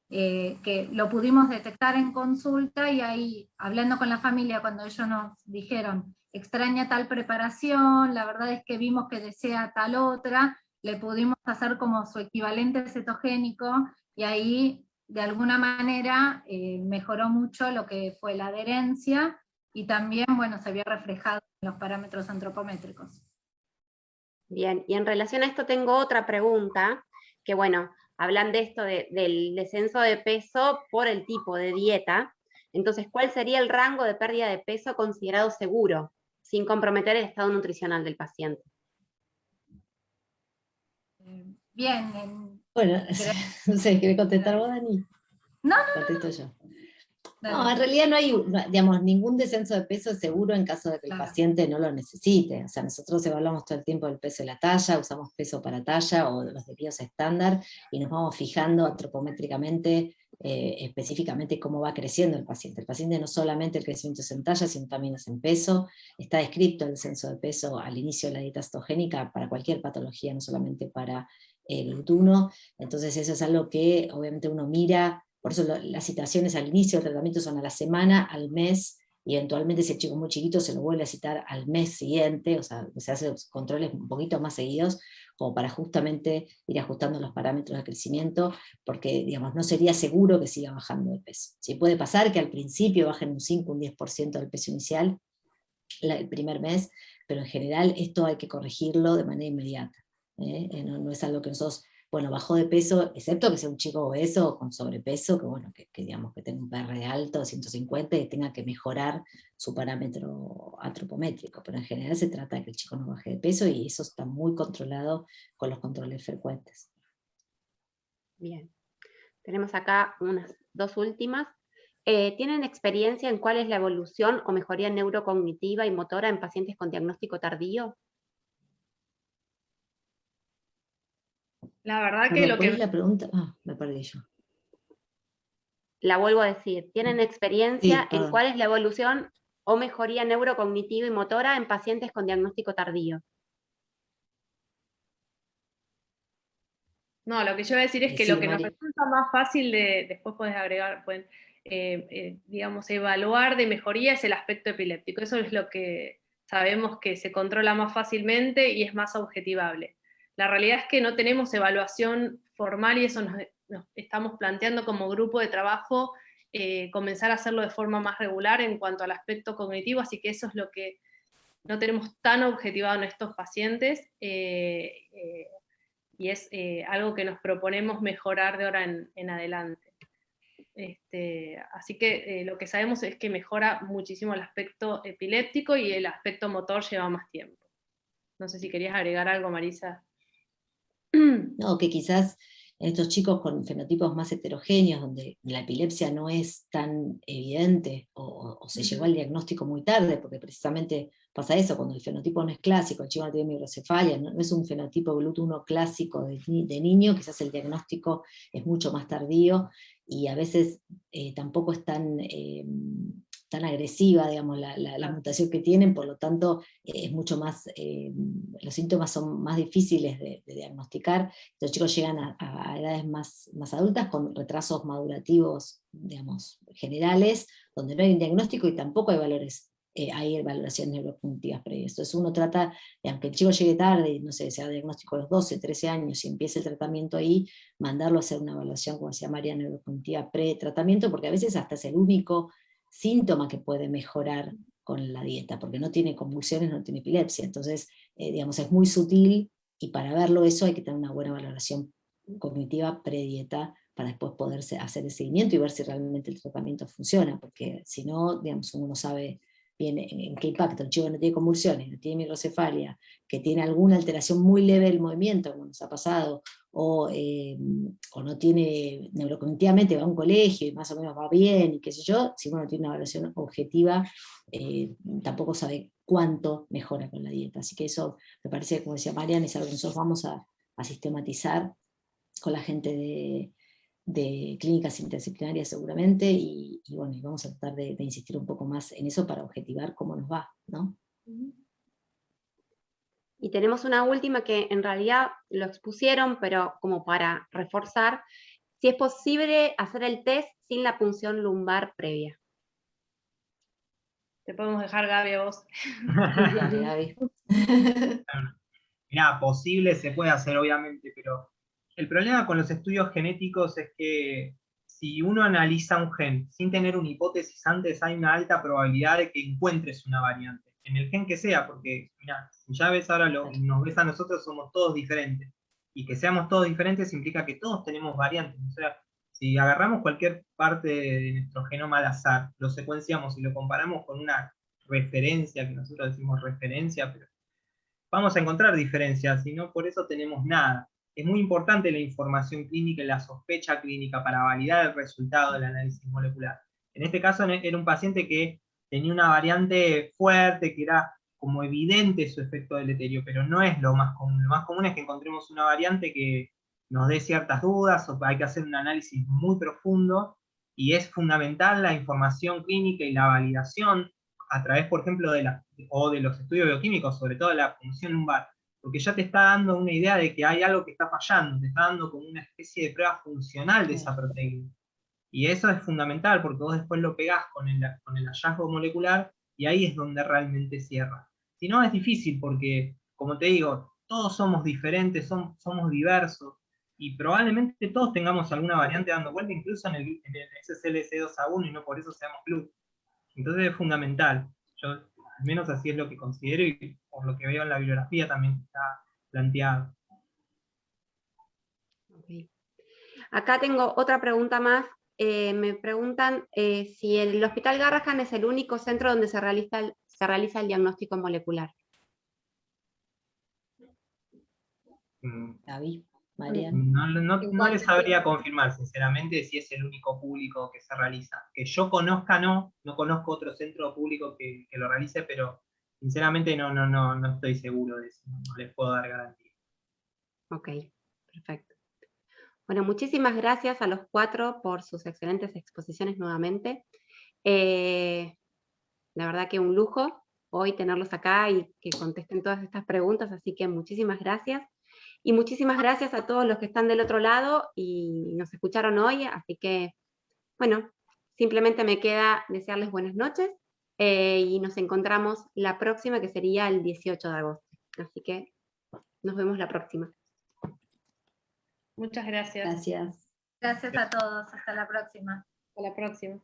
Speaker 4: Que lo pudimos detectar en consulta, y ahí, hablando con la familia, cuando ellos nos dijeron, extraña tal preparación, la verdad es que vimos que desea tal otra, le pudimos hacer como su equivalente cetogénico, y ahí, de alguna manera, mejoró mucho lo que fue la adherencia, y también, bueno, se había reflejado en los parámetros antropométricos.
Speaker 1: Bien, y en relación a esto tengo otra pregunta, que bueno, hablan de esto del descenso de peso por el tipo de dieta. Entonces, ¿cuál sería el rango de pérdida de peso considerado seguro, sin comprometer el estado nutricional del paciente?
Speaker 4: Bien.
Speaker 2: Bueno, no sé, ¿querés contestar vos, Dani?
Speaker 4: No.
Speaker 2: Contesto yo.
Speaker 4: Dale.
Speaker 2: No, en realidad no hay, digamos, ningún descenso de peso seguro en caso de que el paciente no lo necesite. O sea, nosotros evaluamos todo el tiempo el peso de la talla, usamos peso para talla o los desvíos estándar, y nos vamos fijando antropométricamente, específicamente cómo va creciendo el paciente. El paciente no solamente el crecimiento es en talla, sino también es en peso. Está descrito el descenso de peso al inicio de la dieta cetogénica para cualquier patología, no solamente para el GLUT1. Entonces eso es algo que obviamente uno mira. Por eso las citaciones al inicio del tratamiento son a la semana, al mes, y eventualmente si el chico es muy chiquito se lo vuelve a citar al mes siguiente, o sea, se hacen controles un poquito más seguidos, como para justamente ir ajustando los parámetros de crecimiento, porque digamos, no sería seguro que siga bajando de peso. Sí, puede pasar que al principio bajen un 5, un 10% del peso inicial, el primer mes, pero en general esto hay que corregirlo de manera inmediata. No es algo que nosotros, bueno, bajó de peso, excepto que sea un chico obeso o con sobrepeso, que bueno, que digamos que tenga un PR alto, 150, y tenga que mejorar su parámetro antropométrico, pero en general se trata de que el chico no baje de peso, y eso está muy controlado con los controles frecuentes.
Speaker 1: Bien, tenemos acá unas dos últimas. ¿Tienen experiencia en cuál es la evolución o mejoría neurocognitiva y motora en pacientes con diagnóstico tardío?
Speaker 3: La verdad que lo que...
Speaker 2: la pregunta? Ah, me perdí yo.
Speaker 1: La vuelvo a decir, ¿tienen experiencia
Speaker 2: Sí,
Speaker 1: en cuál es la evolución o mejoría neurocognitiva y motora en pacientes con diagnóstico tardío?
Speaker 3: No, lo que yo voy a decir es que
Speaker 2: Sí,
Speaker 3: lo que nos
Speaker 2: Mari.
Speaker 3: resulta más fácil después podés agregar, digamos, evaluar de mejoría es el aspecto epiléptico. Eso es lo que sabemos que se controla más fácilmente y es más objetivable. La realidad es que no tenemos evaluación formal, y eso nos estamos planteando como grupo de trabajo, comenzar a hacerlo de forma más regular en cuanto al aspecto cognitivo, así que eso es lo que no tenemos tan objetivado en estos pacientes. Y es algo que nos proponemos mejorar de ahora en adelante. Así que lo que sabemos es que mejora muchísimo el aspecto epiléptico, y el aspecto motor lleva más tiempo. No sé si querías agregar algo, Marisa.
Speaker 2: No, que quizás en estos chicos con fenotipos más heterogéneos, donde la epilepsia no es tan evidente, o se llegó al diagnóstico muy tarde, porque precisamente pasa eso, cuando el fenotipo no es clásico, el chico no tiene microcefalia, no es un fenotipo GLUT1 clásico de niño, quizás el diagnóstico es mucho más tardío, y a veces tampoco es tan agresiva, digamos, la mutación que tienen, por lo tanto es mucho más, los síntomas son más difíciles de diagnosticar. Los chicos llegan a edades más adultas con retrasos madurativos, digamos, generales, donde no hay un diagnóstico y tampoco hay valores hay valoraciones neurocognitivas previas. Entonces uno trata, aunque el chico llegue tarde, no sé, sea diagnóstico a los 12, 13 años, y empiece el tratamiento ahí, mandarlo a hacer una evaluación, como decía María, neurocognitiva pre-tratamiento, porque a veces hasta es el único síntoma que puede mejorar con la dieta, porque no tiene convulsiones, no tiene epilepsia. Entonces, digamos, es muy sutil, y para verlo eso hay que tener una buena valoración cognitiva pre-dieta, para después poder hacer el seguimiento y ver si realmente el tratamiento funciona, porque si no, digamos, uno no sabe bien en qué impacta. El chico no tiene convulsiones, no tiene microcefalia, que tiene alguna alteración muy leve del movimiento, como nos ha pasado, o no tiene, neurocognitivamente va a un colegio y más o menos va bien, y qué sé yo, si uno no tiene una evaluación objetiva, tampoco sabe cuánto mejora con la dieta. Así que eso me parece, como decía Mariana, es algo que nosotros vamos a sistematizar con la gente de clínicas interdisciplinarias seguramente, y bueno, y vamos a tratar de insistir un poco más en eso para objetivar cómo nos va, ¿no?
Speaker 1: Y tenemos una última que en realidad lo expusieron, pero como para reforzar, si es posible hacer el test sin la punción lumbar previa.
Speaker 3: Te podemos dejar, Gaby, a vos.
Speaker 2: Dale, Gaby.
Speaker 5: Mirá, posible se puede hacer, obviamente, pero el problema con los estudios genéticos es que si uno analiza un gen sin tener una hipótesis antes, hay una alta probabilidad de que encuentres una variante, en el gen que sea, porque mirá, ya ves ahora, nos ves a nosotros, somos todos diferentes, y que seamos todos diferentes implica que todos tenemos variantes. O sea, si agarramos cualquier parte de nuestro genoma al azar, lo secuenciamos y lo comparamos con una referencia, que nosotros decimos referencia, pero vamos a encontrar diferencias, y no por eso tenemos nada. Es muy importante la información clínica y la sospecha clínica para validar el resultado del análisis molecular. En este caso era un paciente que tenía una variante fuerte, que era como evidente su efecto deleterio, pero no es lo más común. Lo más común es que encontremos una variante que nos dé ciertas dudas, o hay que hacer un análisis muy profundo, y es fundamental la información clínica y la validación a través, por ejemplo, de los estudios bioquímicos, sobre todo de la punción lumbar, porque ya te está dando una idea de que hay algo que está fallando, te está dando como una especie de prueba funcional de esa proteína. Y eso es fundamental, porque vos después lo pegás con el hallazgo molecular, y ahí es donde realmente cierra. Si no, es difícil, porque, como te digo, todos somos diferentes, somos diversos, y probablemente todos tengamos alguna variante dando vuelta, incluso en el SLC2A1, y no por eso seamos club. Entonces es fundamental. Yo, al menos así es lo que considero, y por lo que veo en la bibliografía también está planteado.
Speaker 1: Okay. Acá tengo otra pregunta más. Me preguntan si el Hospital Garrahan es el único centro donde se realiza el diagnóstico molecular.
Speaker 2: Gaby, Mariana.
Speaker 5: No les sabría confirmar, sinceramente, si es el único público que se realiza. Que yo conozca, no conozco otro centro público que lo realice, pero sinceramente no estoy seguro de eso, no les puedo dar garantía.
Speaker 1: Ok, perfecto. Bueno, muchísimas gracias a los 4 por sus excelentes exposiciones nuevamente. La verdad que un lujo hoy tenerlos acá y que contesten todas estas preguntas, así que muchísimas gracias. Y muchísimas gracias a todos los que están del otro lado y nos escucharon hoy, así que, bueno, simplemente me queda desearles buenas noches y nos encontramos la próxima, que sería el 18 de agosto. Así que nos vemos la próxima.
Speaker 3: Muchas gracias.
Speaker 2: Gracias.
Speaker 4: Gracias a todos, hasta la próxima.
Speaker 3: Hasta la próxima.